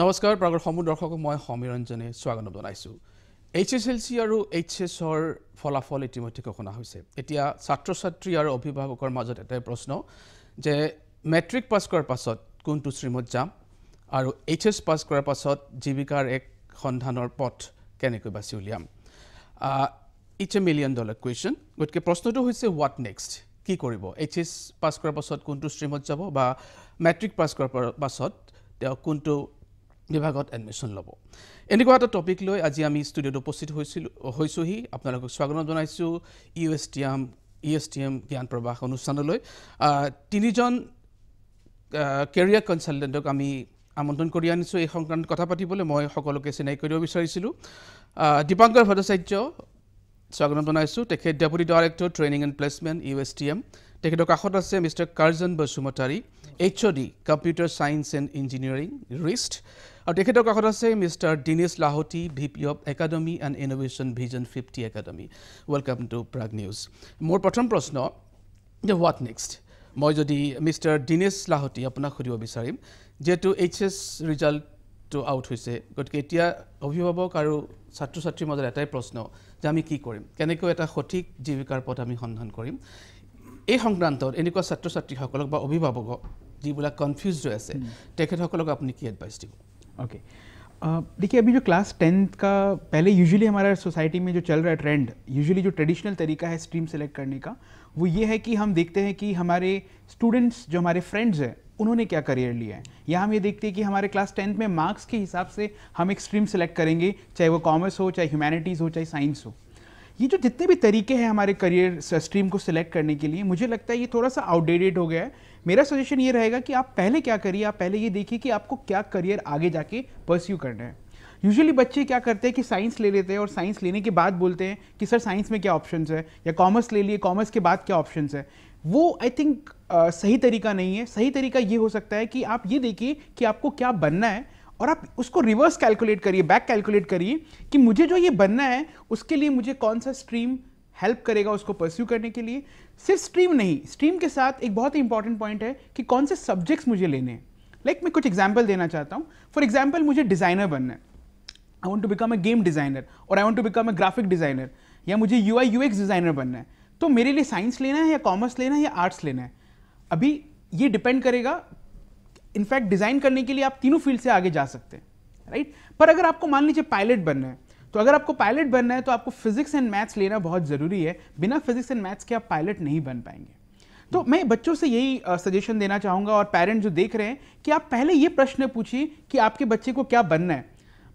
নমস্কাৰ প্ৰাগৰ সমূহ দৰ্শকক মই সমীৰঞ্জনে স্বাগতম জনাইছো। HSLC আৰু HSৰ ফলাফল ইতিমধ্যে ঘোষণা হৈছে। এতিয়া ছাত্ৰ-ছাত্ৰী আৰু অভিভাৱকৰ মাজত এটা প্ৰশ্ন যে মেট্ৰিক পাছ কৰাৰ পাছত কোনটো ষ্ট্ৰীমত যাম আৰু HS পাছ কৰাৰ পাছত জীৱিকাৰ এক সন্ধানৰ পথ কেনেকৈ বাছি উলিয়াম। It's a $1 million question. গতিকে প্ৰশ্নটো হৈছে হোৱাট নেক্সট, কি কৰিব। HS পাছ কৰাৰ পাছত কোনটো ষ্ট্ৰীমত যাব বা মেট্ৰিক পাছ কৰাৰ পাছত তেওঁ কোনটো বিভাগত এডমিশ্যন ল'ব। এনেকুৱা এটা টপিক লৈ আজি আমি ষ্টুডিঅ'ত উপস্থিত হৈছোহি। আপোনালোকক স্বাগতম জনাইছোঁ ESTM জ্ঞান প্ৰবাহ অনুষ্ঠানলৈ। তিনিজন কেৰিয়াৰ কনচালটেণ্টক আমি আমন্ত্ৰণ কৰি আনিছোঁ এই সংক্ৰান্তত কথা পাতিবলৈ। মই সকলোকে চিনাকি কৰিব বিচাৰিছিলোঁ। দীপাংকৰ ভট্টাচাৰ্য স্বাগতম জনাইছোঁ, তেখেত deputy director training and placement USTM। তেখেতৰ কাষত আছে mister Karjan Basumatary, HOD computer science and engineering ৰিষ্ট। আৰু তেখেতৰ কাষত আছে mister Dinesh Lahoti, VP of academy and innovation vision 50 academy. Welcome to Prag news. মোৰ প্ৰথম প্ৰশ্ন যে হোৱাট নেক্সট। মই যদি মিষ্টাৰ দিনেশ লাহোটি আপোনাক সুধিব বিচাৰিম, যিহেতু HS ৰিজাল্টটো আউট হৈছে, গতিকে এতিয়া অভিভাৱক আৰু ছাত্ৰ ছাত্ৰীৰ মাজত এটাই প্ৰশ্ন যে আমি কি কৰিম, কেনেকৈ এটা সঠিক জীৱিকাৰ পথ আমি সন্ধান কৰিম। এই সংক্ৰান্তত এনেকুৱা ছাত্ৰ ছাত্ৰীসকলক বা অভিভাৱকক যিবিলাক কনফিউজ হৈ আছে তেখেতসকলক আপুনি কি এডভাইচ দিব। ओके देखिए, अभी जो क्लास 10th का पहले यूजुअली हमारा सोसाइटी में जो चल रहा है ट्रेंड, यूजुअली जो ट्रेडिशनल तरीका है स्ट्रीम सेलेक्ट करने का, वो ये है कि हम देखते हैं कि हमारे स्टूडेंट्स जो हमारे फ्रेंड्स हैं उन्होंने क्या करियर लिया है, या हम ये देखते हैं कि हमारे क्लास 10th में मार्क्स के हिसाब से हम एक स्ट्रीम सेलेक्ट करेंगे, चाहे वो कॉमर्स हो, चाहे ह्यूमैनिटीज़ हो, चाहे साइंस हो। ये जो जितने भी तरीके हैं हमारे करियर स्ट्रीम को सिलेक्ट करने के लिए, मुझे लगता है ये थोड़ा सा आउटडेटेड हो गया है। मेरा सजेशन ये रहेगा कि आप पहले क्या करिए, आप पहले ये देखिए कि आपको क्या करियर आगे जाके परस्यू करना है। यूजुअली बच्चे क्या करते हैं कि साइंस ले लेते हैं और साइंस लेने के बाद बोलते हैं कि सर साइंस में क्या ऑप्शंस है, या कॉमर्स ले लिए, कॉमर्स के बाद क्या ऑप्शंस है। वो आई थिंक सही तरीका नहीं है। सही तरीका ये हो सकता है कि आप ये देखिए कि आपको क्या बनना है और आप उसको रिवर्स कैलकुलेट करिए, बैक कैलकुलेट करिए कि मुझे जो ये बनना है उसके लिए मुझे कौन सा स्ट्रीम हेल्प करेगा उसको परस्यू करने के लिए। सिर्फ स्ट्रीम नहीं, स्ट्रीम के साथ एक बहुत ही इंपॉर्टेंट पॉइंट है कि कौन से सब्जेक्ट्स मुझे लेने हैं। मैं कुछ एग्जाम्पल देना चाहता हूँ। फॉर एग्जाम्पल, मुझे डिज़ाइनर बनना है, I want to become a game designer, और I want to become a graphic designer, या मुझे UI UX डिज़ाइनर बनना है। तो मेरे लिए साइंस लेना है, या कॉमर्स लेना है, या आर्ट्स लेना है। अभी ये डिपेंड करेगा। इनफैक्ट डिज़ाइन करने के लिए आप तीनों फील्ड से आगे जा सकते हैं, राइट। पर अगर आपको मान लीजिए पायलट बनना है, तो अगर आपको पायलट बनना है तो आपको फिजिक्स एंड मैथ्स लेना बहुत ज़रूरी है। बिना फिजिक्स एंड मैथ्स के आप पायलट नहीं बन पाएंगे। तो मैं बच्चों से यही सजेशन देना चाहूँगा, और पेरेंट्स जो देख रहे हैं, कि आप पहले ये प्रश्न पूछिए कि आपके बच्चे को क्या बनना है।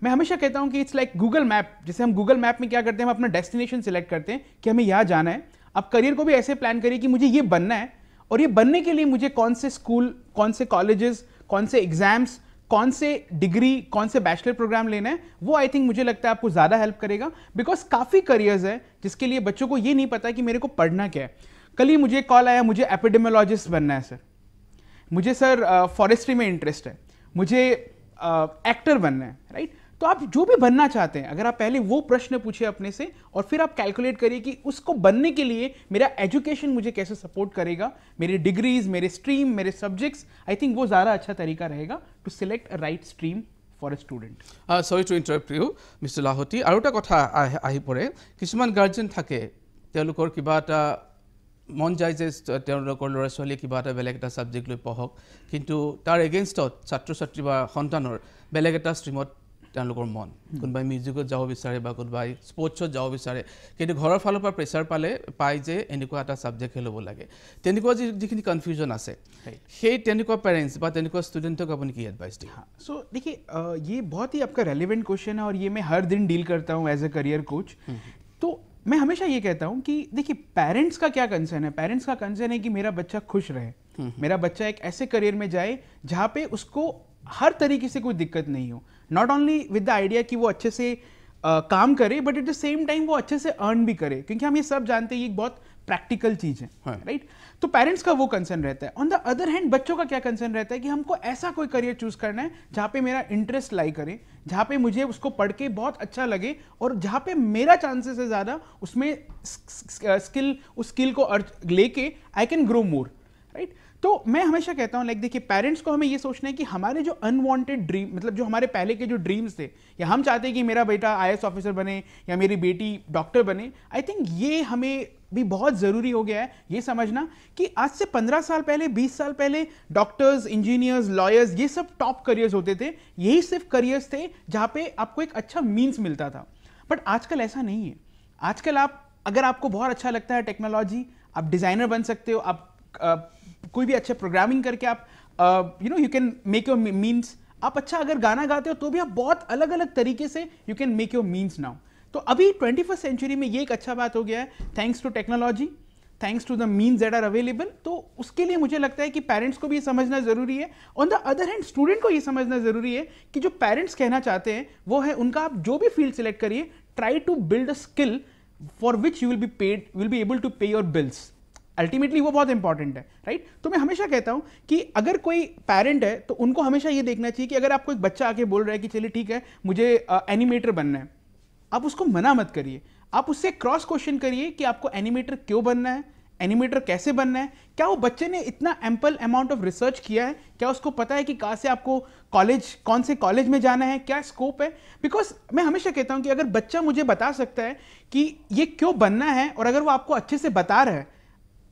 मैं हमेशा कहता हूँ कि इट्स लाइक गूगल मैप। जैसे हम गूगल मैप में क्या करते हैं, हम अपना डेस्टिनेशन सिलेक्ट करते हैं कि हमें यहाँ जाना है। आप करियर को भी ऐसे प्लान करिए कि मुझे ये बनना है, और ये बनने के लिए मुझे कौन से स्कूल, कौन से कॉलेजेस, कौन से एग्जाम्स, कौन से डिग्री, कौन से बैचलर प्रोग्राम लेना है। वो आई थिंक मुझे लगता है आपको ज़्यादा हेल्प करेगा। बिकॉज काफ़ी करियर्स है जिसके लिए बच्चों को ये नहीं पता कि मेरे को पढ़ना क्या है। कल ही मुझे कॉल आया, मुझे एपिडेमियोलॉजिस्ट बनना है सर, मुझे सर फॉरेस्ट्री में इंटरेस्ट है, मुझे एक्टर बनना है, राइट। तो आप जो भी बनना चाहते हैं, अगर आप पहले वो प्रश्न पूछिए अपने से, और फिर आप कैलकुलेट करिए कि उसको बनने के लिए मेरा एजुकेशन मुझे कैसे सपोर्ट करेगा, मेरे डिग्रीज, मेरे स्ट्रीम, मेरे सब्जेक्ट्स, आई थिंक वो ज़्यादा अच्छा तरीका रहेगा to select a right stream for a student. Sorry to interrupt you mister Lahoti. আৰু এটা কথা আহি পৰে, কিছুমান গাৰ্জেন থাকে তেওঁলোকৰ কিবা এটা মন যায় যে তেওঁলোকৰ ল'ৰা ছোৱালীয়ে কিবা এটা বেলেগ এটা ছাবজেক্ট লৈ পঢ়ক, কিন্তু তাৰ এগেইনষ্টত ছাত্ৰ ছাত্ৰী বা সন্তানৰ বেলেগ এটা ষ্ট্ৰীমত তেওঁলোকৰ মন, কোনোবাই মিউজিকত যাব বিচাৰে বা কোনোবাই স্পৰ্টছত যাব বিচাৰে, কিন্তু ঘৰৰ ফালৰ পৰা প্ৰেছাৰ পায় যে এনেকুৱা এটা ছাবজেক্টহে ল'ব লাগে। তেনেকুৱা যিখিনি কনফিউজন আছে, সেই তেনেকুৱা পেৰেণ্টছ বা তেনেকুৱা ষ্টুডেণ্টক আপুনি কি এডভাইচ দিয়ে। सो देखिए, ये बहुत ही आपका रेलिवेंट क्वेश्चन है, और ये मैं हर दिन डील करता हूँ एज ए करियर कोच। तो मैं हमेशा ये कहता हूँ कि देखिए, पेरेंट्स का क्या कंसर्न है। पेरेंट्स का कंसर्न है कि मेरा बच्चा खुश रहे, मेरा बच्चा एक ऐसे करियर में जाए जहाँ पे उसको हर तरीके से कोई दिक्कत नहीं हो। Not only with the idea कि वो अच्छे से काम करे, but at the same time वो अच्छे से अर्न भी करे, क्योंकि हम ये सब जानते हैं ये एक बहुत प्रैक्टिकल चीज़ है, राइट। तो पेरेंट्स का वो कंसर्न रहता है। ऑन द अदर हैंड बच्चों का क्या कंसर्न रहता है कि हमको ऐसा कोई करियर चूज करना है जहाँ पे मेरा इंटरेस्ट लाई करे, जहाँ पे मुझे उसको पढ़ के बहुत अच्छा लगे, और जहाँ पे मेरा चांसेस है ज़्यादा उसमें उस स्किल को लेके I can grow more, right. तो मैं हमेशा कहता हूँ लाइक देखिए पेरेंट्स को हमें ये सोचना है कि हमारे जो अनवांटेड ड्रीम मतलब जो हमारे पहले के जो ड्रीम्स थे या हम चाहते हैं कि मेरा बेटा IAS ऑफिसर बने या मेरी बेटी डॉक्टर बने, आई थिंक ये हमें भी बहुत ज़रूरी हो गया है ये समझना कि आज से 15 साल पहले 20 साल पहले डॉक्टर्स, इंजीनियर्स, लॉयर्स ये सब टॉप करियर्स होते थे, यही सिर्फ करियर्स थे जहाँ पे आपको एक अच्छा मीन्स मिलता था। बट आजकल ऐसा नहीं है। आजकल आप अगर आपको बहुत अच्छा लगता है टेक्नोलॉजी, आप डिज़ाइनर बन सकते हो, आप कोई भी अच्छे प्रोग्रामिंग करके आप you can make your means. आप अच्छा अगर गाना गाते हो तो भी आप बहुत अलग अलग तरीके से you can make your means now. तो अभी 21st सेंचुरी में ये एक अच्छा बात हो गया है, thanks to technology, thanks to the means that are available. तो उसके लिए मुझे लगता है कि पेरेंट्स को भी ये समझना जरूरी है। On the other hand student को ये समझना जरूरी है कि जो पेरेंट्स कहना चाहते हैं वो है उनका, आप जो भी फील्ड सिलेक्ट करिए, try to build a skill for which you will be able to pay your bills. Ultimately वो बहुत इंपॉर्टेंट है, राइट? तो मैं हमेशा कहता हूं कि अगर कोई पेरेंट है तो उनको हमेशा ये देखना चाहिए कि अगर आपको एक बच्चा आके बोल रहा है कि चलिए ठीक है मुझे एनिमेटर बनना है, आप उसको मना मत करिए, आप उससे क्रॉस क्वेश्चन करिए कि आपको एनिमेटर क्यों बनना है, एनिमेटर कैसे बनना है, क्या वो बच्चे ने इतना एम्पल अमाउंट ऑफ रिसर्च किया है, क्या उसको पता है कि कहाँ से आपको कॉलेज, कौन से कॉलेज में जाना है, क्या स्कोप है। बिकॉज मैं हमेशा कहता हूँ कि अगर बच्चा मुझे बता सकता है कि ये क्यों बनना है और अगर वो आपको अच्छे से बता रहा है,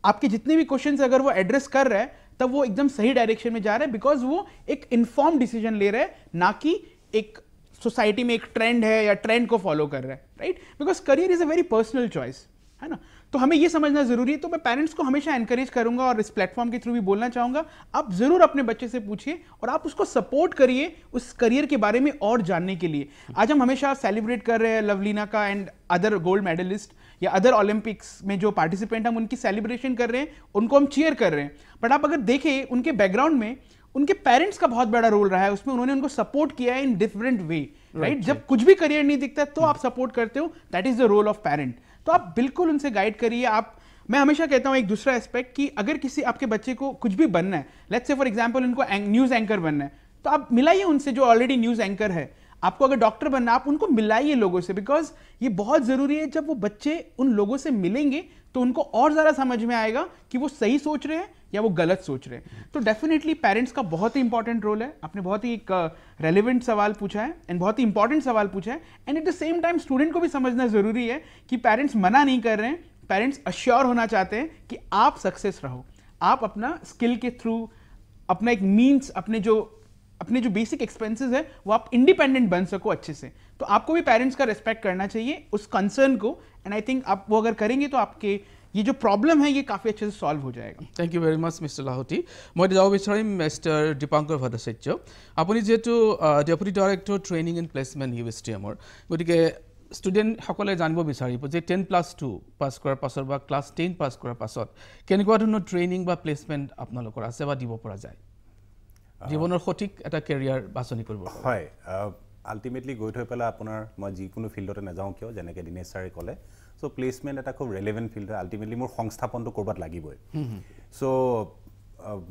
आपके जितने भी क्वेश्चंस अगर वो एड्रेस कर रहा है, तब वो एकदम सही डायरेक्शन में जा रहा है, बिकॉज वो एक इन्फॉर्म डिसीजन ले रहा है, ना कि एक सोसाइटी में एक ट्रेंड है या ट्रेंड को फॉलो कर रहा है, right? Because career is a very personal choice, है ना? तो हमें ये समझना जरूरी है। तो मैं पेरेंट्स को हमेशा एनकरेज करूंगा और इस प्लेटफॉर्म के थ्रू भी बोलना चाहूंगा, आप जरूर अपने बच्चे से पूछिए और आप उसको सपोर्ट करिए उस करियर के बारे में और जानने के लिए। आज हम हमेशा सेलिब्रेट कर रहे हैं लवलीना का एंड अदर गोल्ड मेडलिस्ट या अदर ओलंपिक्स में जो पार्टिसिपेंट, हम उनकी सेलिब्रेशन कर रहे हैं, उनको हम चीयर कर रहे हैं। बट आप अगर देखें उनके बैकग्राउंड में उनके पेरेंट्स का बहुत बड़ा रोल रहा है उसमें, उन्होंने उनको सपोर्ट किया है इन डिफरेंट वे, राइट? जब कुछ भी करियर नहीं दिखता तो आप सपोर्ट करते हो, that is the role of parent. तो आप बिल्कुल उनसे गाइड करिए। आप, मैं हमेशा कहता हूं एक दूसरा एस्पेक्ट कि अगर किसी आपके बच्चे को कुछ भी बनना है, लेट्स से फॉर एग्जांपल उनको न्यूज़ एंकर बनना है, तो आप मिलाइए उनसे जो ऑलरेडी न्यूज़ एंकर है। आपको अगर डॉक्टर बनना है, आप उनको मिलाइए लोगों से, बिकॉज ये बहुत जरूरी है। जब वो बच्चे उन लोगों से मिलेंगे तो उनको और ज्यादा समझ में आएगा कि वो सही सोच रहे हैं या वो गलत सोच रहे हैं। तो डेफिनेटली पेरेंट्स का बहुत ही इंपॉर्टेंट रोल है। आपने बहुत ही एक रेलिवेंट सवाल पूछा है एंड बहुत ही इंपॉर्टेंट सवाल पूछा है, and eight the same time student को भी समझना जरूरी है कि पेरेंट्स मना नहीं कर रहे हैं, पेरेंट्स अश्योर होना चाहते हैं कि आप सक्सेस रहो, आप अपना स्किल के थ्रू अपना एक मीन्स, अपने जो बेसिक एक्सपेंसेस है वो आप इंडिपेंडेंट बन सको अच्छे से। तो आपको भी पेरेंट्स का रिस्पेक्ट करना चाहिए उस कंसर्न को, एंड आई थिंक आप वो अगर करेंगे तो आपके ये जो प्रॉब्लम है ये काफ़ी अच्छे से सॉल्व हो जाएगा। Thank you very much mister Lahoti. मैं যাব বিচাৰিম মিস্টাৰ দীপাংকৰ ভট্টাচাৰ্য। আপুনি যেহেতু deputy director training and placement USTMৰ, গতিকে ষ্টুডেণ্টসকলে জানিব বিচাৰিব যে 10+2 পাছ কৰাৰ পাছত বা ক্লাছ 10 পাছ কৰাৰ পাছত কেনেকুৱা ধৰণৰ ট্ৰেইনিং বা প্লেচমেণ্ট আপোনালোকৰ আছে বা দিব পৰা যায় জীৱনৰ সঠিক এটা কেৰিয়াৰ বাছনি কৰিব? হয়, আল্টিমেটলি গৈ থৈ পেলাই আপোনাৰ মই যিকোনো ফিল্ডতে নাযাওঁ কিয়, যেনেকৈ দিনেশ ছাৰে ক'লে, চ' প্লেচমেণ্ট এটা খুব ৰেলেভেণ্ট ফিল্ড হয়। আল্টিমেটলি মোৰ সংস্থাপনটো ক'ৰবাত লাগিবই। চ'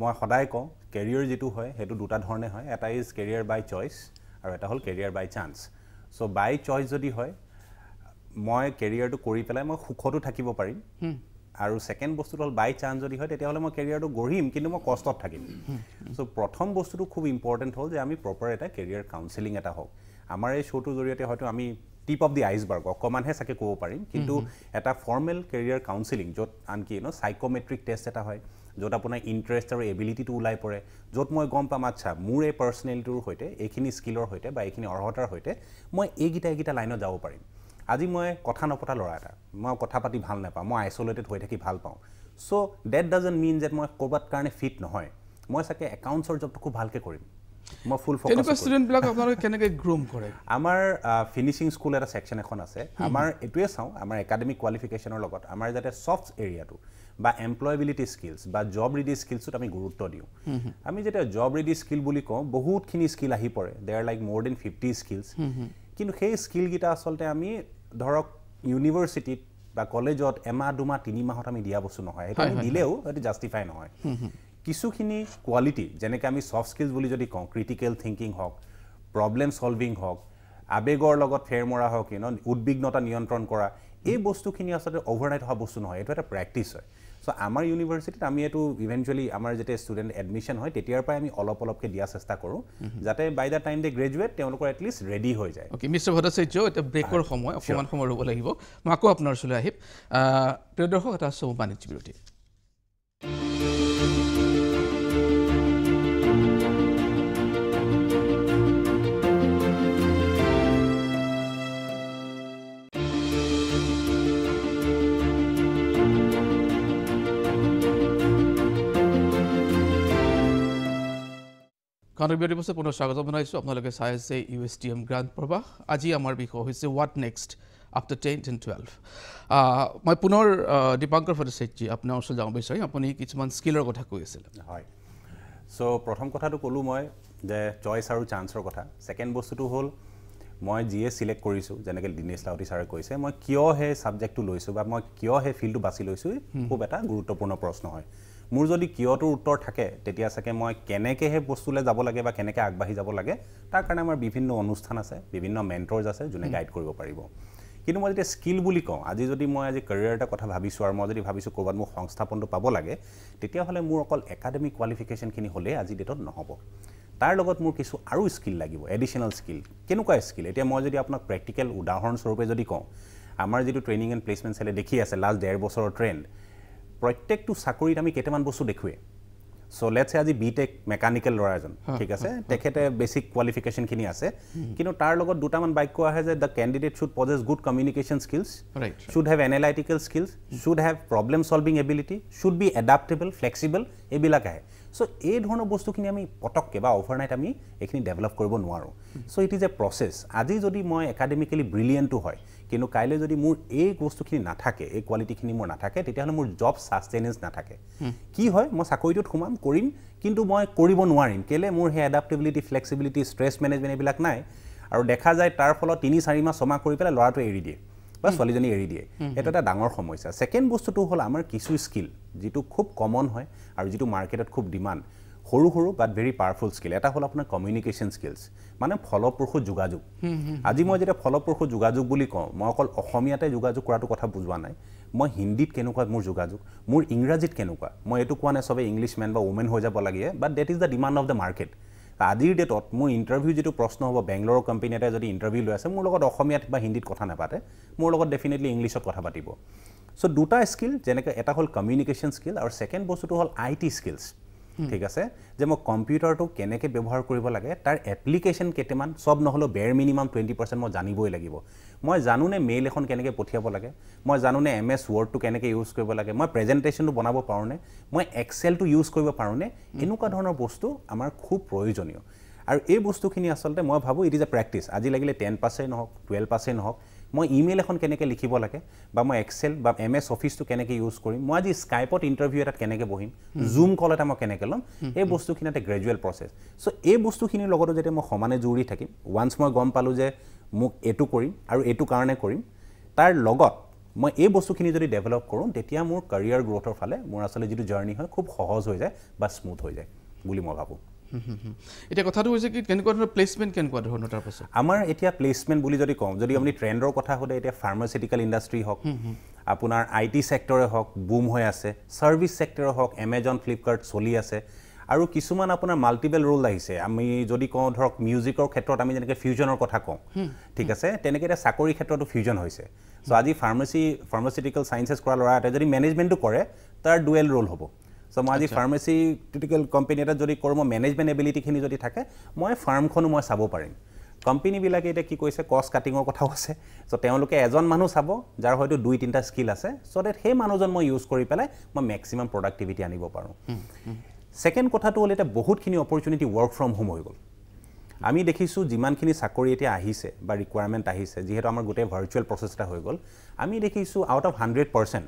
মই সদায় কওঁ কেৰিয়াৰ যিটো হয় সেইটো দুটা ধৰণে হয়, এটা ইজ কেৰিয়াৰ বাই চইচ আৰু এটা হ'ল কেৰিয়াৰ বাই চান্স। চ' বাই চইচ যদি হয়, মই কেৰিয়াৰটো কৰি পেলাই মই সুখতো থাকিব পাৰিম, আৰু ছেকেণ্ড বস্তুটো হ'ল বাই চান্স যদি হয় তেতিয়াহ'লে মই কেৰিয়াৰটো গঢ়িম কিন্তু মই কষ্টত থাকিম। চ' প্ৰথম বস্তুটো খুব ইম্পৰ্টেণ্ট হ'ল যে আমি প্ৰপাৰ এটা কেৰিয়াৰ কাউন্সেলিং এটা হওক। আমাৰ এই শ্ব'টোৰ জৰিয়তে হয়তো আমি টিপ অফ দি আইচবাৰ্গ অকণমানহে চাগে ক'ব পাৰিম, কিন্তু এটা ফৰ্মেল কেৰিয়াৰ কাউন্সেলিং য'ত আনকি চাইক'মেট্ৰিক টেষ্ট এটা হয়, য'ত আপোনাৰ ইণ্টাৰেষ্ট আৰু এবিলিটিটো ওলাই পৰে, য'ত মই গম পাম আচ্ছা মোৰ এই পাৰ্চনেলিটিৰ সৈতে, এইখিনি স্কিলৰ সৈতে বা এইখিনি অৰ্হতাৰ সৈতে মই এইকেইটা লাইনত যাব পাৰিম। আজি মই কথা নপতা ল'ৰা এটা, মই কথা পাতি ভাল নাপাওঁ, মই আইচলেটেড হৈ থাকি ভাল পাওঁ, চ' ডেট ডাজন্ট মিন যে মই ক'ৰবাত কাৰণে ফিট নহয়, মই চাগে একাউণ্টছৰ জবটো খুব ভালকৈ কৰিম, মই ফুল ফ'কাছ কৰিম। ষ্টুডেণ্টবিলাক আপোনালোকে কেনেকৈ গ্ৰুম কৰে? আমাৰ ফিনিচিং স্কুল এটা ছেকশ্যন এখন আছে। আমাৰ এইটোৱে চাওঁ, আমাৰ একাডেমিক কোৱালিফিকেশ্যনৰ লগত আমাৰ যাতে ছফ্ট এৰিয়াটো বা এমপ্লয়েবিলিটি স্কিলছ বা জব ৰেডি স্কিলছত আমি গুৰুত্ব দিওঁ। আমি যেতিয়া জব ৰেডি স্কিল বুলি কওঁ বহুতখিনি স্কিল আহি পৰে, দে আৰ লাইক মোৰ দেন 50 স্কিলছ, কিন্তু সেই স্কিলকেইটা আচলতে আমি ধৰক ইউনিভাৰ্চিটিত বা কলেজত এমাহ 2 মাহ 3 মাহত আমি দিয়া বস্তু নহয়, সেইটো আমি দিলেও সেইটো জাষ্টিফাই নহয়। কিছুখিনি কোৱালিটি যেনেকৈ আমি ছফ্ট স্কিলছ বুলি যদি কওঁ, ক্ৰিটিকেল থিংকিং হওক, প্ৰব্লেম ছলভিং হওক, আৱেগৰ লগত ফেৰ মৰা হওক, উদ্বিগ্নতা নিয়ন্ত্ৰণ কৰা, এই বস্তুখিনি আচলতে অভাৰনাইট হোৱা বস্তু নহয়, এইটো এটা প্ৰেক্টিছ হয়। চ' সো আমাৰ ইউনিভাৰ্চিটিত আমি এটো ইভেন্টুৱেলি আমাৰ যেতে ষ্টুডেন্ট এডমিশন হয় তেতিয়াৰ পৰা আমি অলপ অলপকে দিয়া চেষ্টা কৰো যাতে by the time they graduate তেওঁলোকৰ এট লিষ্ট ৰেডি হৈ যায় ওকে মিস্টাৰ ভট্টাচাৰ্য এটা ব্ৰেকৰ সময় অকমান সময় ৰব লাগিব মই আকৌ আপোনাৰ ওচৰলৈ আহিম প্ৰিয় দৰ্শক এটা সব বাণিজ্য বিৰতি কানবিৰ দিৱসে পুনৰ স্বাগতম জনাইছো আপোনালোকে চাই আছে USTM গ্ৰান্ড প্ৰবাহ আজি আমাৰ বিষয় হৈছে হোৱাট নেক্সট আফটাৰ 10 and 12 মই পুনৰ দীপাংকৰ ভট্টাচাৰ্য আপোনাৰ ওচৰত যাব বিচাৰিম আপুনি কিছুমান স্কিলৰ কথা কৈ আছিল হয় সো প্ৰথম কথাটো কলো মই যে চইচ আৰু চান্সৰ কথা সেকেন্ড বস্তুটো হ'ল মই জিএ সিলেক্ট কৰিছো যেনেকৈ দিনেশ লাউতি ছাৰে কৈছে মই কিয় হে সাবজেক্টটো লৈছো বা মই কিয় হে ফিল্ডটো বাছি লৈছো খুব এটা গুৰুত্বপূৰ্ণ প্ৰশ্ন হয় মোৰ যদি কিয়টোৰ উত্তৰ থাকে তেতিয়া সকে মই কেনেকে হে বস্তুলে যাব লাগে বা কেনেকে আগবাঢ়ি যাব লাগে তাৰ কাৰণে আমাৰ বিভিন্ন অনুষ্ঠান আছে বিভিন্ন মেন্টৰছ আছে যোনে গাইড কৰিব পাৰিব কিন্তু মই যেতিয়া স্কিল বুলি কওঁ আজি যদি মই আজি কেৰিয়াৰ এটা কথা ভাবিছো আৰু মই যদি ভাবিছো কৰবাত মোক সংস্থাপনটো পাব লাগে তেতিয়া হলে মোৰ অকল একাডেমিক কোৱালিফিকেশন খিনি হলে আজি ডেটত নহব তাৰ লগত মোৰ কিছু আৰু স্কিল লাগিব এডিশনাল স্কিল কেনেকুৱা স্কিল এতিয়া মই যদি আপোনাক প্ৰেক্টিকেল উদাহৰণ স্বৰূপে যদি কওঁ আমাৰ যেটো ট্ৰেইনিং এণ্ড প্লেসমেন্ট সেলে দেখি আছে লাষ্ট 1.5 বছৰৰ ট্ৰেন্ড প্ৰত্যেকটো চাকৰিত আমি কেইটামান বস্তু দেখুৱে সো লেটস সে আজি বিটেক মেকানিক্যাল লৰাজন ঠিক আছে তেখেতে বেসিক কোৱালিফিকেশন খিনি আছে কিন্তু তাৰ লগত দুটামান বাক্য আহে যে the candidate should possess good communication skills should have analytical skills should have problem solving ability should be adaptable flexible এবিলাক আহে সো এই ধৰণৰ বস্তুখিনি আমি পটককে বা ওভাৰনাইট আমি এখিনি ডেভেলপ কৰিব নোৱাৰো so it is A process আজি যদি মই একাডেমিক্যালি ব্ৰিলিয়েন্ট হয় কিন্তু কাইলে যদি মোৰ এই বস্তুখিনি নাথাকে এই কোৱালিটিখিনি মোৰ নাথাকে তেতিয়াহলে মোৰ জব সাস্টেইনেন্স নাথাকে কি হয় মই চাকৰিটোত খুমাম কৰিম কিন্তু মই কৰিব নোৱাৰিম কেলে মোৰ হে এডাপ্টেবিলিটি ফ্লেক্সিবিলিটি স্ট্ৰেছ মেনেজমেন্ট এবিলাক নাই আৰু দেখা যায় তাৰ ফলত 3-4 মাহ সমা কৰি পেলাই লৰাটো এৰি দিয়ে বা ছোৱালীজনী এৰি দিয়ে এটা এটা ডাঙৰ সমস্যা সেকেন্ড বস্তুটো হ'ল আমাৰ কিছু স্কিল যেটো খুব কমন হয় আৰু যেটো মাৰ্কেটত খুব ডিমান্ড সৰু সৰু বাট ভেৰি পাৱাৰফুল স্কিল এটা হ'ল আপোনাৰ কমিউনিকেশ্যন স্কিলছ মানে ফলপ্ৰসূ যোগাযোগ আজি মই যেতিয়া ফলপ্ৰসূ যোগাযোগ বুলি কওঁ মই অকল অসমীয়াতে যোগাযোগ কৰাটো কথা বুজোৱা নাই মই হিন্দীত কেনেকুৱা মোৰ যোগাযোগ মোৰ ইংৰাজীত কেনেকুৱা মই এটো কোৱা নাই সবে ইংলিশম্যান বা ওমেন হৈ যাব লাগে but that is the demand of the market আজিৰ ডেটত মোৰ ইন্টাৰভিউ যেটো প্ৰশ্ন হ'ব বেংগলোৰৰ কোম্পানী এটা যদি ইন্টাৰভিউ লৈ আছে মোৰ লগত অসমীয়াত বা হিন্দীত কথা নাপাতে মোৰ লগত ডেফিনেটলি ইংলিশত কথা পাতিব সো দুটা স্কিল যেনেকৈ এটা হ'ল কমিউনিকেশ্যন স্কিল আৰু সেকেন্ড বস্তুটো হ'ল আইটি স্কিলছ ঠিক আছে যে মই কম্পিউটাৰটো কেনেকে ব্যৱহাৰ কৰিব লাগে তাৰ এপ্লিকেশন কেটেমান সব নহলো বেৰ মিনিমাম 20% মই জানিবই লাগিব মই জানুনে মেইল এখন কেনেকে পঠিয়াব লাগে মই জানুনে এমএস ওৱৰ্ডটো কেনেকে ইউজ কৰিব লাগে মই প্ৰেজেন্টেশনটো বনাব পাৰোনে মই এক্সেলটো ইউজ কৰিব পাৰোনে এনেকুৱা ধৰণৰ বস্তু আমাৰ খুব প্ৰয়োজনীয় আৰু এই বস্তুখিনি আসলতে মই ভাবো ইট ইজ এ প্ৰেক্টিস আজি লাগিলে 10% নহক 12% নহক মই ইমেইল এখন কেনেকে লিখিব লাগে বা মই এক্সেল বা এমএস অফিসটো কেনেকে ইউজ কৰিম মই আজি স্কাইপত ইন্টাৰভিউ এটাত কেনেকে বহিম জুম কল এটা মই কেনেকে লম এই বস্তুখিনি এটা গ্ৰেজুৱেল প্ৰসেস সো এই বস্তুখিনিৰ লগতো যেতিয়া মই সমানে জুৰি থাকিম ওয়ান্স মই গম পালো যে মোক এটো কৰিম আৰু এটো কাৰণে কৰিম তাৰ লগত মই এই বস্তুখিনি যদি ডেভেলপ কৰোঁ তেতিয়া মোৰ ক্যাৰিয়াৰ গ্ৰোথৰ ফালে মোৰ আসলে যেটো জাৰ্নি হয় খুব সহজ হৈ যায় বা স্মুথ হৈ যায় বুলি মই ভাবো এটা কথাটো হৈছে কি কেনেকুৱা ধৰণৰ প্লেসমেন্ট কেনেকুৱা ধৰণৰ তাৰ পাছত আমাৰ এতিয়া প্লেসমেন্ট বুলি যদি কওঁ যদি আপুনি ট্ৰেন্ডৰ কথা হলে এতিয়া ফাৰ্মাসিউটিক্যাল ইন্ডাষ্ট্ৰি হওক আপোনাৰ আইটি সেক্টৰে হওক বুম হৈ আছে সাৰ্ভিস সেক্টৰে হওক এমাজন ফ্লিপকাৰ্ট চলি আছে আৰু কিছুমান আপোনাৰ মাল্টিপল ৰোল আহিছে আমি যদি কওঁ ধৰক মিউজিকৰ ক্ষেত্ৰত আমি যেনেকৈ ফিউজনৰ কথা কওঁ ঠিক আছে তেনেকৈ এটা চাকৰি ক্ষেত্ৰতো ফিউজন হৈছে সো আজি ফাৰ্মাসিউটিক্যাল সায়েন্সেছ কৰা ল'ৰা এটা যদি মেনেজমেন্টটো কৰে তাৰ ডুৱেল ৰোল হ'ব সো মই আজি ফাৰ্মাসিউটিক্যাল কোম্পানী এটা যদি কৰোঁ মই মেনেজমেন্ট এবিলিটিখিনি যদি থাকে মই ফাৰ্মখনো মই চাব পাৰিম কোম্পানী বিলাকে এটা কি কৈছে কষ্ট কাটিঙৰ কথাও আছে সো তেওঁলোকে এজন মানুহ চাব যাৰ হয়তো 2-3টা স্কিল আছে সো দ্যাট সেই মানুহজন মই ইউজ কৰি পেলাই মই ম্যাক্সিমাম প্ৰডাক্টিভিটি আনিব পাৰোঁ সেকেন্ড কথাটো হ'ল এটা বহুতখিনি অপৰচুনিটি ৱৰ্ক ফ্ৰম হোম হৈ গ'ল আমি দেখিছো যিমানখিনি চাকৰি এতিয়া আহিছে বা ৰিকুৱাৰমেন্ট আহিছে যেহেতু আমাৰ গোটেই ভাৰ্চুৱেল প্ৰসেস এটা হৈ গ'ল আমি দেখিছো out of 100%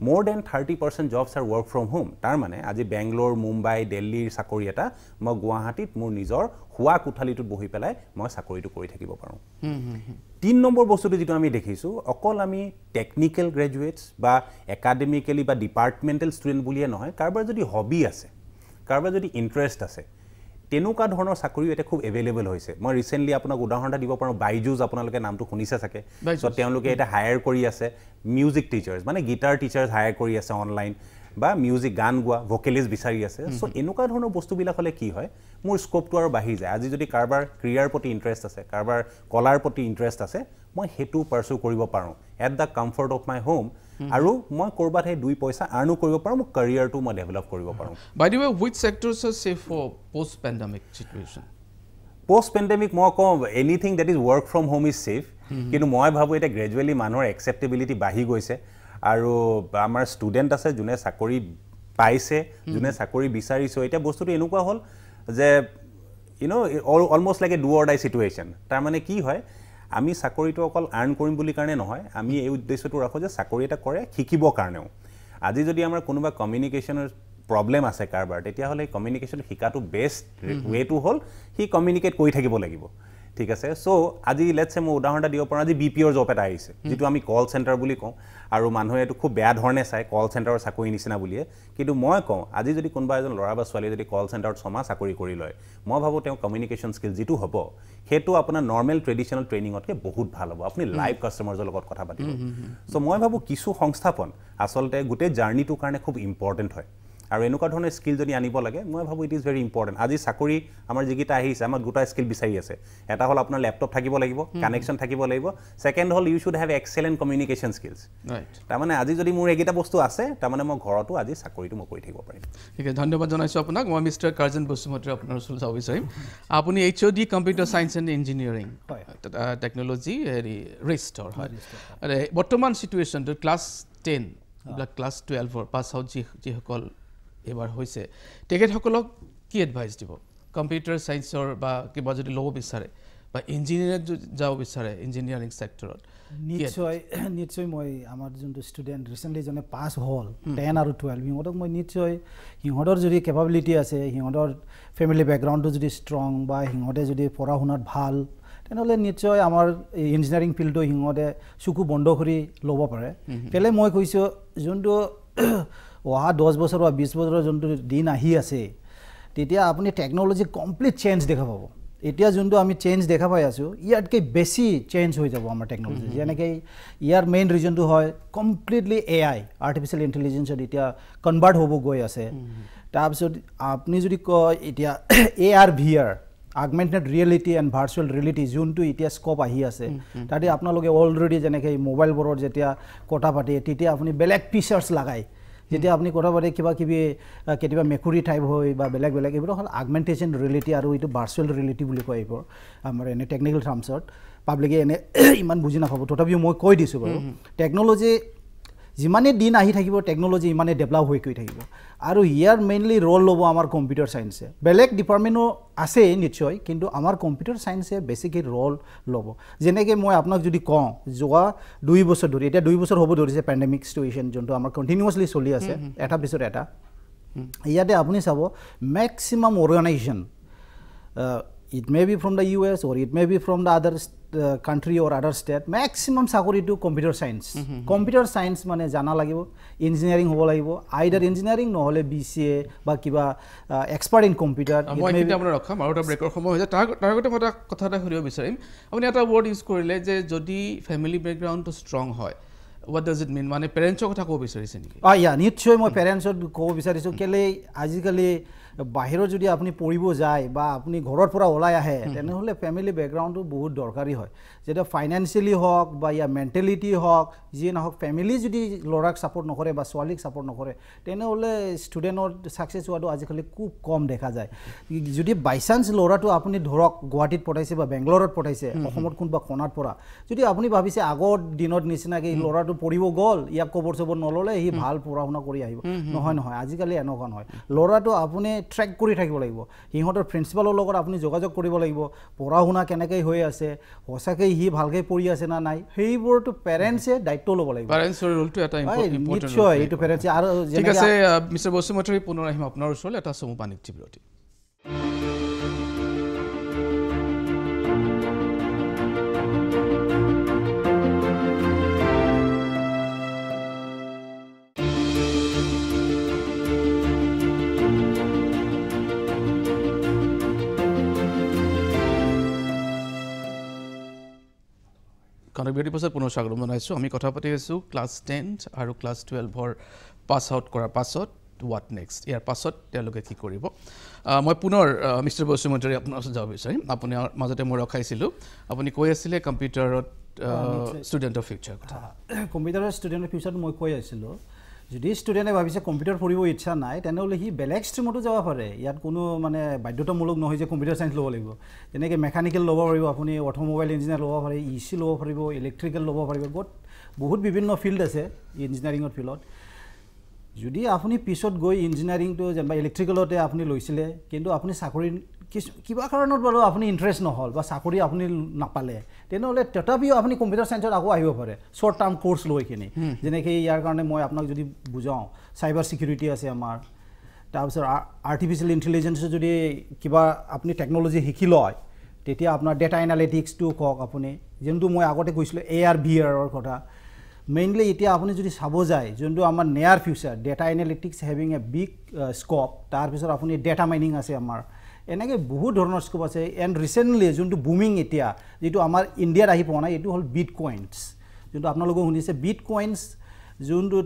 more than 30% jobs are work from home তাৰ মানে আজি বেংগলোৰ মুম্বাই দিল্লীৰ চাকৰি এটা মই গুৱাহাটীত মোৰ নিজৰ হুৱা কোঠালিটোত বহি পেলাই মই চাকৰিটো কৰি থাকিব পাৰোঁ 3 নম্বৰ বস্তুটো যেটো আমি দেখিছো অকল আমি টেকনিক্যাল গ্ৰেজুৱেটছ বা একাডেমিক্যালি বা ডিপাৰ্টমেন্টাল ষ্টুডেন্ট বুলিয়ে নহয় কাৰবাৰ যদি হবি আছে কাৰবাৰ যদি ইন্টাৰেষ্ট আছে তেনুকা ধৰণৰ চাকৰি এটা খুব এভেইলেবল হৈছে মই ৰিসেন্টলি আপোনাক উদাহৰণ এটা দিব পাৰোঁ বাইজুজ আপোনালোকে নামটো শুনিছে থাকে সো তেওঁলোকে এটা হায়াৰ কৰি আছে মিউজিক টিচাৰ্ছ মানে গিটাৰ টিচাৰ্ছ হায়াৰ কৰি আছে অনলাইন বা মিউজিক গান গোৱা ভোকেলিষ্ট বিচাৰি আছে সো এনেকুৱা ধৰণৰ বস্তুবিলাক হলে কি হয় মোৰ স্কোপটো আৰু বাঢ়ি যায় আজি যদি কাৰবাৰ ক্ৰিয়াৰ প্ৰতি ইন্টাৰেষ্ট আছে কাৰবাৰ কলাৰ প্ৰতি ইন্টাৰেষ্ট আছে মই হেতু পাৰসু কৰিব পাৰো at the comfort of my home আৰু মই কৰবাত হে 2 পইচা আৰ্নো কৰিব পাৰো মোৰ ক্যাৰিয়াৰটো মই ডেভেলপ কৰিব পাৰো by the way which sectors are safe for post pandemic situation post pandemic মই কম anything that is work from home is safe কিন্তু মই ভাবো এটা গ্ৰেজুৱেলি মানুহৰ একসেপ্টেবিলিটি বাঢ়ি গৈছে আৰু আমাৰ ষ্টুডেন্ট আছে যোনে চাকৰি পাইছে যোনে চাকৰি বিচাৰিছে এটা বস্তুটো এনেকুৱা হল যে you know almost like a do or die situation তাৰ মানে কি হয় আমি চাকৰিটো অকল আৰ্ন কৰিম বুলি কাৰণে নহয় আমি এই উদ্দেশ্যটো ৰাখো যে চাকৰি এটা কৰে শিকিব কাৰণেও আজি যদি আমাৰ কোনোবা কমিউনিকেশনৰ প্ৰবলেম আছে কাৰবাৰ তেতিয়া হলে কমিউনিকেশন শিকাটো বেষ্ট ওয়েটো হল হি কমিউনিকেট কৰি থাকিব লাগিব ঠিক আছে সো আজি লেটস সে মই উদাহৰণ দিব পাৰো আজি বিপিওৰ জব এটা আহিছে যেটো আমি কল সেন্টাৰ বুলি কওঁ আৰু মানুহে এটো খুব বেয়া ধৰণে চাই কল সেন্টাৰৰ চাকৰি নিচিনা বুলিয়ে কিন্তু মই কওঁ আজি যদি কোনোবা এজন ল'ৰা বা ছোৱালী যদি কল সেন্টাৰত সমা চাকৰি কৰি লয় মই ভাবো তেওঁ কমিউনিকেশন স্কিল যেটো হ'ব হেতু আপোনাৰ নৰ্মেল ট্ৰেডিশনাল ট্ৰেইনিংতকে বহুত ভাল হ'ব আপুনি লাইভ কাস্টমাৰৰ লগত কথা পাতিব সো মই ভাবো কিছু সংস্থাপন আসলতে গুটে জাৰ্নিটোৰ কাৰণে খুব ইম্পৰ্টেন্ট হয় আৰু এনেকুৱা ধৰণৰ স্কিল যদি আনিব লাগে মই ভাবো ইট ইজ ভেৰি ইম্পৰ্টেন্ট আজি চাকৰি আমাৰ যিকিটা আহিছে আমাৰ দুটা স্কিল বিচাৰি আছে এটা হল আপোনাৰ ল্যাপটপ থাকিব লাগিব কানেকশন থাকিব লাগিব সেকেন্ড হল you should have excellent communication skills right তাৰ মানে আজি যদি মোৰ একিটা বস্তু আছে তাৰ মানে মই ঘৰতো আজি চাকৰিটো মই কৰি থাকিব পাৰিম ঠিক আছে ধন্যবাদ জনাইছো আপোনাক মই মিস্টাৰ কাৰ্জন বসুমতি আপোনাৰ ওচৰত যাব বিচাৰিম আপুনি HOD computer science and engineering technology resistor হয় আৰু বৰ্তমান সিচুৱেচনটো ক্লাছ 10 বা ক্লাছ 12 পাছ আউট যি সকল এবাৰ হৈছে তেখেতসকলক কি এডভাইস দিব কম্পিউটাৰ সায়েন্সৰ বা কিবা যদি ল'ব বিচাৰে বা ইঞ্জিনিয়াৰিং যাব বিচাৰে ইঞ্জিনিয়াৰিং সেক্টৰত নিশ্চয় মই আমাৰ যোনটো ষ্টুডেণ্ট ৰিসেন্টলি জনে পাছ হল 10 আৰু 12 হিহঁতক মই নিশ্চয় হিহঁতৰ যদি কেপাবিলিটি আছে হিহঁতৰ ফ্যামিলি ব্যাকগ্ৰাউণ্ডটো যদি ষ্ট্ৰং বা হিহঁতে যদি পঢ়া শুনাত ভাল তেনেহলে নিশ্চয় আমাৰ ইঞ্জিনিয়াৰিং ফিল্ডটো হিহঁতে চুকু বন্ধ কৰি ল'ব পাৰে কেলে মই কৈছো যোনটো ওহা 10 বছৰ বা 20 বছৰৰ যোনটো দিন আহি আছে তেতিয়া আপুনি টেকনলজি কমপ্লিট চেঞ্জ দেখা পাব এতিয়া যোনটো আমি চেঞ্জ দেখা পাই আছো ইয়াতকে বেছি চেঞ্জ হৈ যাব আমাৰ টেকনলজি যেনেকৈ ইয়াৰ মেইন ৰিজনটো হয় কমপ্লিটলি এআই আৰ্টিফিচিয়েল ইন্টেলিজেন্সত এতিয়া কনভাৰ্ট হ'ব গৈ আছে তাৰপিছত আপুনি যদি কয় এতিয়া এআৰ VR augmented reality and virtual reality যোনটো এতিয়া স্কোপ আহি আছে তাতে আপোনালোকে অলৰেডি যেনেকৈ মোবাইল বোৰৰ যেতিয়া কথা পাতে তেতিয়া আপুনি বেলেগ ফিচাৰ্স লাগাই যেতিয়া আপুনি কথা পাতে কিবা কেতিয়াবা মেকুৰী টাইপ হয় বা বেলেগ এইবোৰ হল আগমেন্টেশন ৰিয়েলিটি আৰু এইটো ভাৰ্চুৱেল ৰিয়েলিটি বুলি কয় এইবোৰ আমাৰ এনে টেকনিক্যাল টাৰ্মছত পাব্লিকে এনে ইমান বুজি নাপাব তথাপিও মই কৈ দিছো বাৰু টেকনলজি যিমানে দিন আহি থাকিব টেকনলজি ইমানে ডেভেলপ হৈ গৈ থাকিব আৰু ইয়াৰ মেইনলি ৰোল ল'ব আমাৰ কম্পিউটাৰ সায়েন্সে বেলেগ ডিপাৰ্টমেন্টও আছে নিশ্চয় কিন্তু আমাৰ কম্পিউটাৰ সায়েন্সে বেছিকৈ ৰোল ল'ব যেনেকৈ মই আপোনাক যদি কওঁ যোৱা 2 বছৰ ধৰি এতিয়া 2 বছৰ হ'ব ধৰিছে পেণ্ডেমিক সিচুৱেচন যোনটো আমাৰ কন্টিনিউয়াছলি চলি আছে এটা পিছত এটা ইয়াতে আপুনি চাব maximum organisation it may be from the US or it may be from the other country or other state maximum চাকৰি to computer science computer science মানে জানা লাগিব ইঞ্জিনিয়াৰিং হ'ব লাগিব আইদাৰ ইঞ্জিনিয়াৰিং নহলে BCA বা কিবা এক্সপাৰ্ট ইন কম্পিউটাৰ মই কিন্তু আপোনাৰ ৰখাম আৰু এটা ব্ৰেকৰ সময় হৈ যায় তাৰ আগতে মই এটা কথা এটা সুধিব বিচাৰিম আপুনি এটা ৱৰ্ড ইউজ কৰিলে যে যদি ফ্যামিলি ব্যাকগ্ৰাউণ্ডটো ষ্ট্ৰং হয় what does it mean মানে পেৰেন্টছৰ কথা ক'ব বিচাৰিছে নেকি ইয়া নিশ্চয় মই পেৰেন্টছৰ ক'ব বিচাৰিছো কেলে আজিকালি বাহিৰত যদি আপুনি পঢ়িব যায় বা আপুনি ঘৰৰ পৰা ওলাই আহে তেনেহলে ফ্যামিলি ব্যাকগ্ৰাউণ্ডটো বহুত দৰকাৰী হয় যেটা ফাইনান্সিয়ালি হওক বা ইয়া মেন্টালিটি হওক যি নহওক ফ্যামিলি যদি লৰাক সাপোৰ্ট নকৰে বা ছোৱালীক সাপোৰ্ট নকৰে তেনেহলে ষ্টুডেন্টৰ সাকসেস হোৱাটো আজিকালি খুব কম দেখা যায় যদি বাই চান্স লৰাটো আপুনি ধৰক গুৱাহাটীত পঠাইছে বা বেংগলৰত পঠাইছে অসমত কোনবা কোণাত পৰা যদি আপুনি ভাবিছে আগৰ দিনত নিচিনাকৈ লৰাটো পঢ়িব গ'ল ইয়াক খবৰ খবৰ নললে হি ভাল পঢ়া শুনা কৰি আহিব নহয় আজিকালি এনেকুৱা নহয় লৰাটো আপুনি ট্ৰেক কৰি থাকিব লাগিব হিহঁতৰ প্ৰিন্সিপালৰ লগত আপুনি যোগাযোগ কৰিব লাগিব পঢ়া শুনা কেনেকৈ হৈ আছে হসাকে হি ভালকৈ পঢ়ি আছে না নাই সেইবোৰটো পেৰেন্টছে দায়িত্ব ল'ব লাগিব পেৰেন্টছৰ ৰোলটো এটা ইম্পৰ্টেন্ট নিশ্চয় এইটো পেৰেন্টছে আৰু ঠিক আছে মিস্টাৰ বসুমতি পুনৰ আহিম আপোনাৰ ওচৰলৈ এটা সময় বাণিজ্য বিৰতি কনক বিৰতিৰ পাছত পুনৰ স্বাগতম জনাইছোঁ আমি কথা পাতি আছোঁ ক্লাছ 10 আৰু ক্লাছ 12ৰ পাছ আউট কৰাৰ পাছত হোৱাট নেক্সট, ইয়াৰ পাছত তেওঁলোকে কি কৰিব। মই পুনৰ মিষ্টাৰ বসুমতাৰী আপোনাৰ ওচৰত যাব বিচাৰিম। আপুনি মাজতে মই ৰখাইছিলোঁ, আপুনি কৈ আছিলে কম্পিউটাৰত ষ্টুডেণ্টৰ ফিউচাৰ কথা। কম্পিউটাৰৰ ষ্টুডেণ্টৰ ফিউচাৰটো মই কৈ আছিলোঁ, যদি ষ্টুডেণ্টে ভাবিছে কম্পিউটাৰ পঢ়িব ইচ্ছা নাই তেনেহ'লে সি বেলেগ ষ্ট্ৰীমতো যাব পাৰে। ইয়াত কোনো মানে বাধ্যতামূলক নহয় যে কম্পিউটাৰ চায়েন্স ল'ব লাগিব। যেনেকৈ মেকানিকেল ল'ব পাৰিব, আপুনি অট'মোবাইল ইঞ্জিনিয়াৰ ল'ব পাৰে, EC ল'ব পাৰিব, ইলেক্ট্ৰিকেল ল'ব পাৰিব, বহুত বিভিন্ন ফিল্ড আছে ইঞ্জিনিয়াৰিঙৰ ফিল্ডত। যদি আপুনি পিছত গৈ ইঞ্জিনিয়াৰিংটো যেনিবা ইলেক্ট্ৰিকেলতে আপুনি লৈছিলে, কিন্তু আপুনি চাকৰি কিবা কাৰণত বাৰু আপুনি ইণ্টাৰেষ্ট নহ'ল বা চাকৰি আপুনি নাপালে, তেনেহ'লে তথাপিও আপুনি কম্পিউটাৰ চায়েন্সত আকৌ আহিব পাৰে শ্বৰ্ট টাৰ্ম কোৰ্চ লৈ কিনে। যেনেকৈ ইয়াৰ কাৰণে মই আপোনাক যদি বুজাওঁ, চাইবাৰ ছিকিউৰিটি আছে আমাৰ, তাৰপিছত আৰ্টিফিচিয়েল ইণ্টেলিজেন্সৰ যদি কিবা আপুনি টেকন'লজি শিকি লয়, তেতিয়া আপোনাৰ ডেটা এনালিটিক্সটো কওক আপুনি, যোনটো মই আগতে কৈছিলোঁ AR VR কথা। মেইনলি এতিয়া আপুনি যদি চাব যায়, যোনটো আমাৰ নিয়াৰ future, data analytics having a big scope, তাৰপিছত আপুনি ডেটা মাইনিং আছে আমাৰ, এনেকৈ বহুত ধৰণৰ স্ক'প আছে। এণ্ড ৰিচেণ্টলি যোনটো বুমিং এতিয়া, যিটো আমাৰ ইণ্ডিয়াত আহি পোৱা নাই, এইটো হ'ল বিটকইনছ, যোনটো আপোনালোকে শুনিছে। বিটকইনছ যোনটো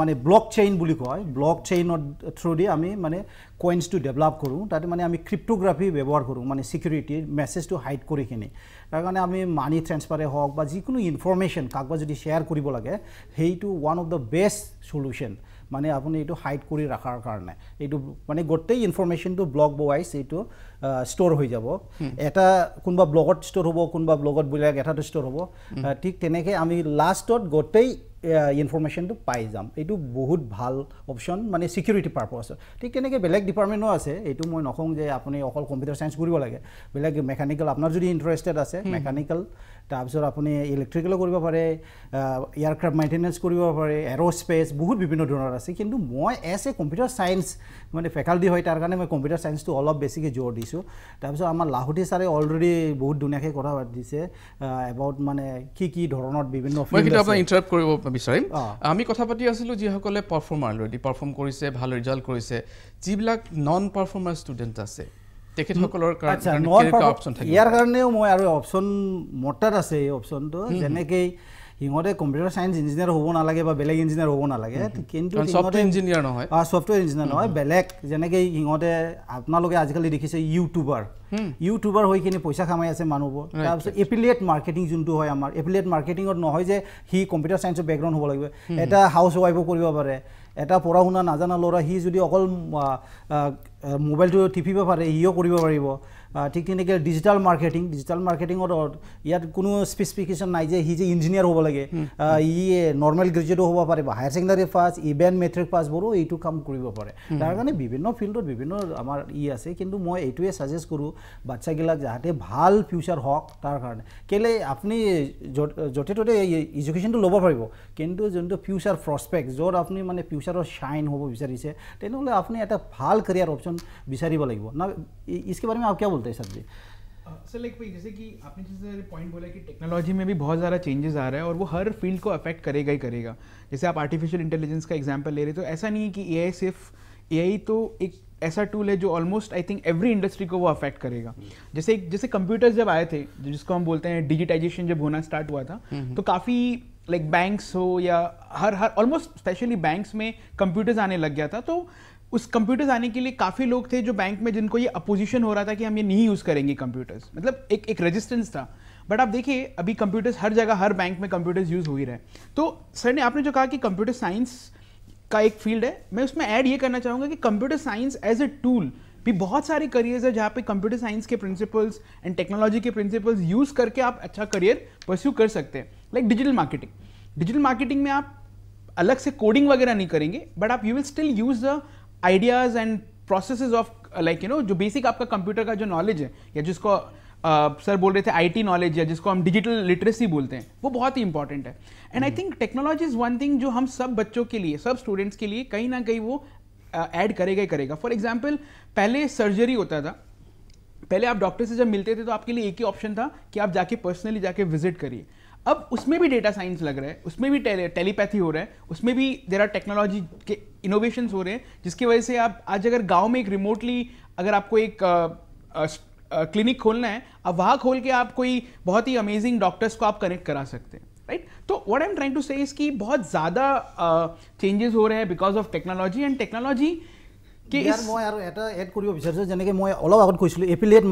মানে ব্লক চেইন বুলি কয়, ব্লক চেইনৰ থ্ৰুদি আমি মানে কইনছটো ডেভেলপ কৰোঁ, তাতে মানে আমি ক্ৰিপ্টোগ্ৰাফি ব্যৱহাৰ কৰোঁ, মানে ছিকিউৰিটিৰ মেছেজটো হাইড কৰি কিনে। তাৰ কাৰণে আমি মানি ট্ৰেন্সফাৰে হওক বা যিকোনো ইনফৰমেশ্যন কাৰোবাক যদি শ্বেয়াৰ কৰিব লাগে, সেইটো one of the best solution, মানে আপুনি এইটো হাইড কৰি ৰখাৰ কাৰণে। এইটো মানে গোটেই ইনফৰমেশ্যনটো ব্লগ ৱাইজ এইটো ষ্ট'ৰ হৈ যাব। এটা কোনোবা ব্লগত ষ্ট'ৰ হ'ব, কোনোবা ব্লগত বেলেগ এটাটো ষ্ট'ৰ হ'ব, ঠিক তেনেকৈ আমি লাষ্টত গোটেই ইনফৰমেশ্যনটো পাই যাম। এইটো বহুত ভাল অপশ্যন, মানে ছিকিউৰিটি পাৰপাছত। ঠিক তেনেকৈ বেলেগ ডিপাৰ্টমেণ্টো আছে, এইটো মই নকওঁ যে আপুনি অকল কম্পিউটাৰ চায়েন্স কৰিব লাগে, বেলেগ মেকানিকেল আপোনাৰ যদি ইণ্টাৰেষ্টেড আছে, মেকানিকেল, তাৰপিছত আপুনি ইলেক্ট্ৰিকেলো কৰিব পাৰে, এয়াৰক্ৰাফ্ট মেইনটেনেঞ্চ কৰিব পাৰে, এৰ'স্পেচ, বহুত বিভিন্ন ধৰণৰ আছে। কিন্তু মই এজ এ কম্পিউটাৰ চায়েন্স মানে ফেকাল্টি হয়, তাৰ কাৰণে মই কম্পিউটাৰ চায়েন্সটো অলপ বেছিকৈ জোৰ দিছোঁ। তাৰপিছত আমাৰ লাহোটি ছাৰে অলৰেডি বহুত ধুনীয়াকৈ কথা পাতিছে এবাউট মানে কি ধৰণৰ বিভিন্ন ইণ্টাৰাপ্ট কৰিব বিচাৰিম। আমি কথা পাতি আছিলোঁ যিসকলে পাৰফৰ্মাৰ অলৰেডি পাৰফৰ্ম কৰিছে, ভাল ৰিজাল্ট কৰিছে, যিবিলাক নন পাৰফৰ্মাৰ ষ্টুডেণ্ট আছে তেখেতসকলৰ ইয়াৰ কাৰণেও মই আৰু অপশ্যন মোৰ তাত আছে। এই অপশ্যনটো যেনেকৈ সিহঁতে কম্পিউটাৰ চায়েন্স ইঞ্জিনিয়াৰ হ'ব নালাগে বা বেলেগ ইঞ্জিনিয়াৰ হ'ব নালাগে, কিন্তু ছফ্টৱেৰ ইঞ্জিনিয়াৰ নহয়, বেলেগ যেনেকৈ সিহঁতে আপোনালোকে আজিকালি দেখিছে ইউটিউবাৰ হৈ কিনে পইচা কামাই আছে মানুহবোৰ। তাৰপিছত এফিলিয়েট মাৰ্কেটিং যোনটো হয় আমাৰ, এফিলিয়েট মাৰ্কেটিঙত নহয় যে সি কম্পিউটাৰ চায়েন্সৰ বেকগ্ৰাউণ্ড হ'ব লাগিব, এটা হাউচ ৱাইফো কৰিব পাৰে, এটা পঢ়া শুনা নাজানা ল'ৰা সি যদি অকল মোবাইলটো টিপিব পাৰে, সিও কৰিব পাৰিব। ঠিক তেনেকৈ ডিজিটেল মাৰ্কেটিঙত ইয়াত কোনো স্পেচিফিকেশ্যন নাই যে সি যে ইঞ্জিনিয়াৰ হ'ব লাগে, ই নৰ্মেল গ্ৰেজুৱেটো হ'ব পাৰে বা higher secondary pass, even matric পাছবোৰো এইটো কাম কৰিব পাৰে। তাৰ কাৰণে বিভিন্ন ফিল্ডত বিভিন্ন আমাৰ আছে, কিন্তু মই এইটোৱে ছাজেষ্ট কৰোঁ বাচ্চাবিলাক যাতে ভাল ফিউচাৰ হওক। তাৰ কাৰণে কেলৈ আপুনি য'তে ত'তে এডুকেশ্যনটো ল'ব পাৰিব, কিন্তু যোনটো ফিউচাৰ প্ৰস্পেক্ট, য'ত আপুনি মানে ফিউচাৰৰ শ্বাইন হ'ব বিচাৰিছে, তেনেহ'লে আপুনি এটা ভাল কেৰিয়াৰ অপশ্যন বিচাৰিব লাগিব না। इसके बारे में आप क्या बोलते हैं सर जी? सर लाइक भाई जैसे कि आपने जैसे पॉइंट बोला कि टेक्नोलॉजी में भी बहुत ज़्यादा चेंजेस आ रहा है और वो हर फील्ड को अफेक्ट करेगा ही करेगा। जैसे आप आर्टिफिशियल इंटेलिजेंस का एग्जांपल ले रहे, तो ऐसा नहीं है कि AI तो एक ऐसा टूल है जो almost I think every industry को वो अफेक्ट करेगा। जैसे कंप्यूटर्स जब आए थे, जिसको हम बोलते हैं डिजिटाइजेशन जब होना स्टार्ट हुआ था, तो काफ़ी लाइक बैंक्स हो या हर ऑलमोस्ट स्पेशली बैंक्स में कंप्यूटर्स आने लग गया था। तो उस कंप्यूटर्स आने के लिए काफ़ी लोग थे जो बैंक में, जिनको ये अपोजिशन हो रहा था कि हम ये नहीं यूज़ करेंगे कंप्यूटर्स, मतलब एक रेजिस्टेंस था। बट आप देखिए अभी कंप्यूटर्स हर जगह, हर बैंक में कंप्यूटर्स यूज़ हो ही रहे हैं। तो सर ने आपने जो कहा कि कंप्यूटर साइंस का एक फील्ड है, मैं उसमें ऐड ये करना चाहूँगा कि computer science as a tool भी बहुत सारे करियर्स है जहाँ पे कंप्यूटर साइंस के प्रिंसिपल्स एंड टेक्नोलॉजी के प्रिंसिपल्स यूज़ करके आप अच्छा करियर परस्यू कर सकते हैं। लाइक डिजिटल मार्केटिंग में आप अलग से कोडिंग वगैरह नहीं करेंगे, बट आप you will still use the ideas and processes of like जो बेसिक आपका कंप्यूटर का जो नॉलेज है, या जिसको सर बोल रहे थे IT नॉलेज, या जिसको हम डिजिटल लिटरेसी बोलते हैं, वो बहुत ही इंपॉर्टेंट है। And I think technology is one thing जो हम सब बच्चों के लिए, सब स्टूडेंट्स के लिए कहीं ना कहीं वो ऐड करेगा। फॉर एग्जाम्पल पहले सर्जरी होता था, पहले आप डॉक्टर से जब मिलते थे तो आपके लिए एक ही ऑप्शन था कि आप जाके पर्सनली जाके विजिट करिए। अब उसमें भी डेटा साइंस लग रहा है, उसमें भी टेलीपैथी हो रहा है, उसमें भी देयर आर टेक्नोलॉजी के इनोवेशंस हो रहे हैं, जिसकी वजह से आप आज अगर गांव में एक रिमोटली अगर आपको एक क्लिनिक खोलना है, अब वहाँ खोल के आप कोई बहुत ही अमेजिंग डॉक्टर्स को आप कनेक्ट करा सकते हैं, राइट. तो what I am trying to say is कि बहुत ज़्यादा चेंजेस हो रहे हैं because of technology and technology के ইয়াৰ মই আৰু এটা এড কৰিব বিচাৰিছোঁ যেনেকৈ মই অলপ আগত কৈছিলোঁ এফিলিয়েট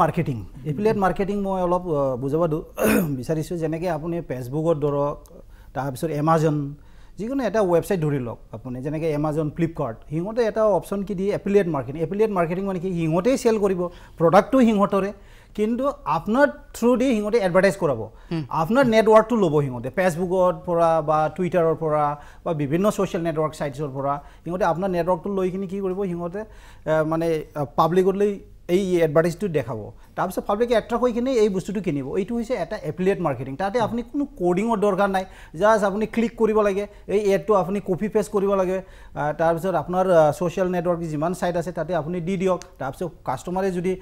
মাৰ্কেটিং মই অলপ বুজাব বিচাৰিছোঁ যেনেকৈ আপুনি ফেচবুকত ধৰক তাৰপিছত এমাজন যিকোনো এটা ৱেবছাইট ধৰি লওক আপুনি যেনেকৈ এমাজন ফ্লিপকাৰ্ট সিহঁতে এটা অপশ্যন কি দিয়ে এফিলিয়েট মাৰ্কেটিং মানে কি সিহঁতেই চেল কৰিব প্ৰডাক্টটো সিহঁতৰে কিন্তু আপোনাৰ থ্ৰু দি সিহঁতে এডভাৰটাইজ কৰাব আপোনাৰ নেটৱৰ্কটো ল'ব সিহঁতে ফেচবুকৰ পৰা বা টুইটাৰৰ পৰা বা বিভিন্ন ছ'চিয়েল নেটৱৰ্ক ছাইটছৰ পৰা সিহঁতে আপোনাৰ নেটৱৰ্কটো লৈ কিনি কি কৰিব সিহঁতে মানে পাব্লিকলৈ এই এডভাৰটাইজটো দেখাব তাৰপিছত পাব্লিকে এট্ৰাক্ট হৈ কিনে এই বস্তুটো কিনিব এইটো হৈছে এটা এফিলিয়েট মাৰ্কেটিং তাতে আপুনি কোনো কোডিঙৰ দৰকাৰ নাই জাষ্ট আপুনি ক্লিক কৰিব লাগে এই এডটো আপুনি কপি পেষ্ট কৰিব লাগে তাৰপিছত আপোনাৰ ছ'চিয়েল নেটৱৰ্ক যিমান ছাইট আছে তাতে আপুনি দি দিয়ক তাৰপিছত কাষ্টমাৰে যদি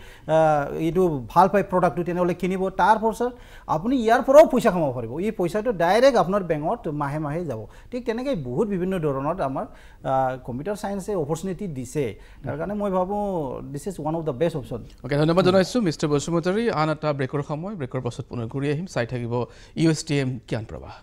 এইটো ভাল পায় প্ৰডাক্টটো তেনেহ'লে কিনিব তাৰপাছত আপুনি ইয়াৰ পৰাও পইচা কামাব পাৰিব এই পইচাটো ডাইৰেক্ট আপোনাৰ বেংকত মাহে মাহে যাব ঠিক তেনেকৈ বহুত বিভিন্ন ধৰণৰ আমাৰ কম্পিউটাৰ চায়েন্সে অপৰচুনিটি দিছে তাৰ কাৰণে মই ভাবোঁ this is one of the best option okay ধন্যবাদ জনাইছোঁ মিষ্টাৰ বসুমতাৰী আন এটা ব্ৰেকৰ সময় ব্ৰেকৰ পাছত পুনৰ ঘূৰি আহিম চাই থাকিব USTM জ্ঞান প্ৰবাহ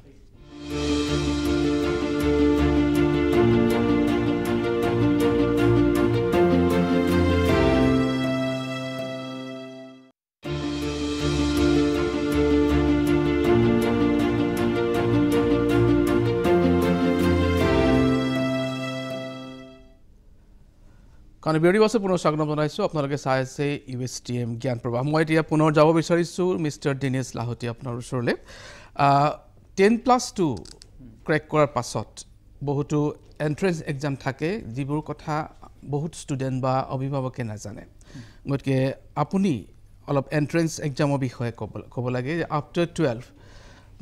কাৰণ বিৰতি পাছত পুনৰ স্বাগতম জনাইছোঁ আপোনালোকে চাই আছে USTM জ্ঞান প্ৰবাহ মই এতিয়া পুনৰ যাব বিচাৰিছোঁ মিষ্টাৰ দিনেশ লাহোটি আপোনাৰ ওচৰলৈ 10+2 ক্ৰেক কৰাৰ পাছত বহুতো এণ্ট্ৰেন্স এক্সাম থাকে যিবোৰ কথা বহুত ষ্টুডেণ্ট বা অভিভাৱকে নাজানে গতিকে আপুনি অলপ এণ্ট্ৰেন্স এক্সামৰ বিষয়ে ক'ব লাগে যে আফটাৰ 12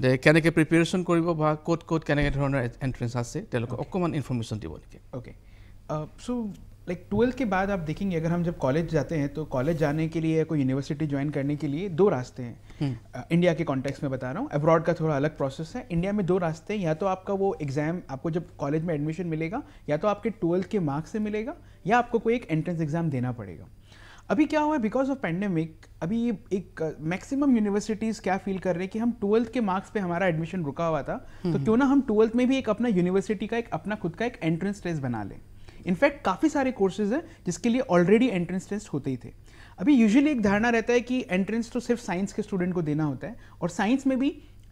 যে কেনেকৈ প্ৰিপেৰেশ্যন কৰিব বা ক'ত কেনেকৈ ধৰণৰ এণ্ট্ৰেন্স আছে তেওঁলোকে অকণমান ইনফৰ্মেশ্যন দিব নেকি ओके सो लाइक 12 के बाद आप देखेंगे अगर हम जब कॉलेज जाते हैं तो कॉलेज जाने के लिए कोई यूनिवर्सिटी ज्वाइन करने के लिए दो रास्ते हैं इंडिया के कॉन्टेक्स्ट में बता रहा हूँ अब्रॉड का थोड़ा अलग प्रोसेस है इंडिया में दो रास्ते हैं या तो आपका वो एग्जाम आपको जब कॉलेज में एडमिशन मिलेगा या तो आपके 12th के मार्क्स से मिलेगा या आपको कोई एक एंट्रेंस एग्जाम देना पड़ेगा अभी क्या हुआ है बिकॉज ऑफ पैंडेमिक अभी एक मैक्सिमम यूनिवर्सिटीज़ क्या फील कर रहे हैं कि हम 12th के मार्क्स पे हमारा एडमिशन रुका हुआ था तो क्यों ना हम 12th में भी एक अपना यूनिवर्सिटी का एक अपना खुद का एक एंट्रेंस टेस्ट बना लें इनफैक्ट काफ़ी सारे कोर्सेज हैं जिसके लिए ऑलरेडी एंट्रेंस टेस्ट होते ही थे अभी यूजुअली एक धारणा रहता है कि एंट्रेंस तो सिर्फ साइंस के स्टूडेंट को देना होता है और साइंस में भी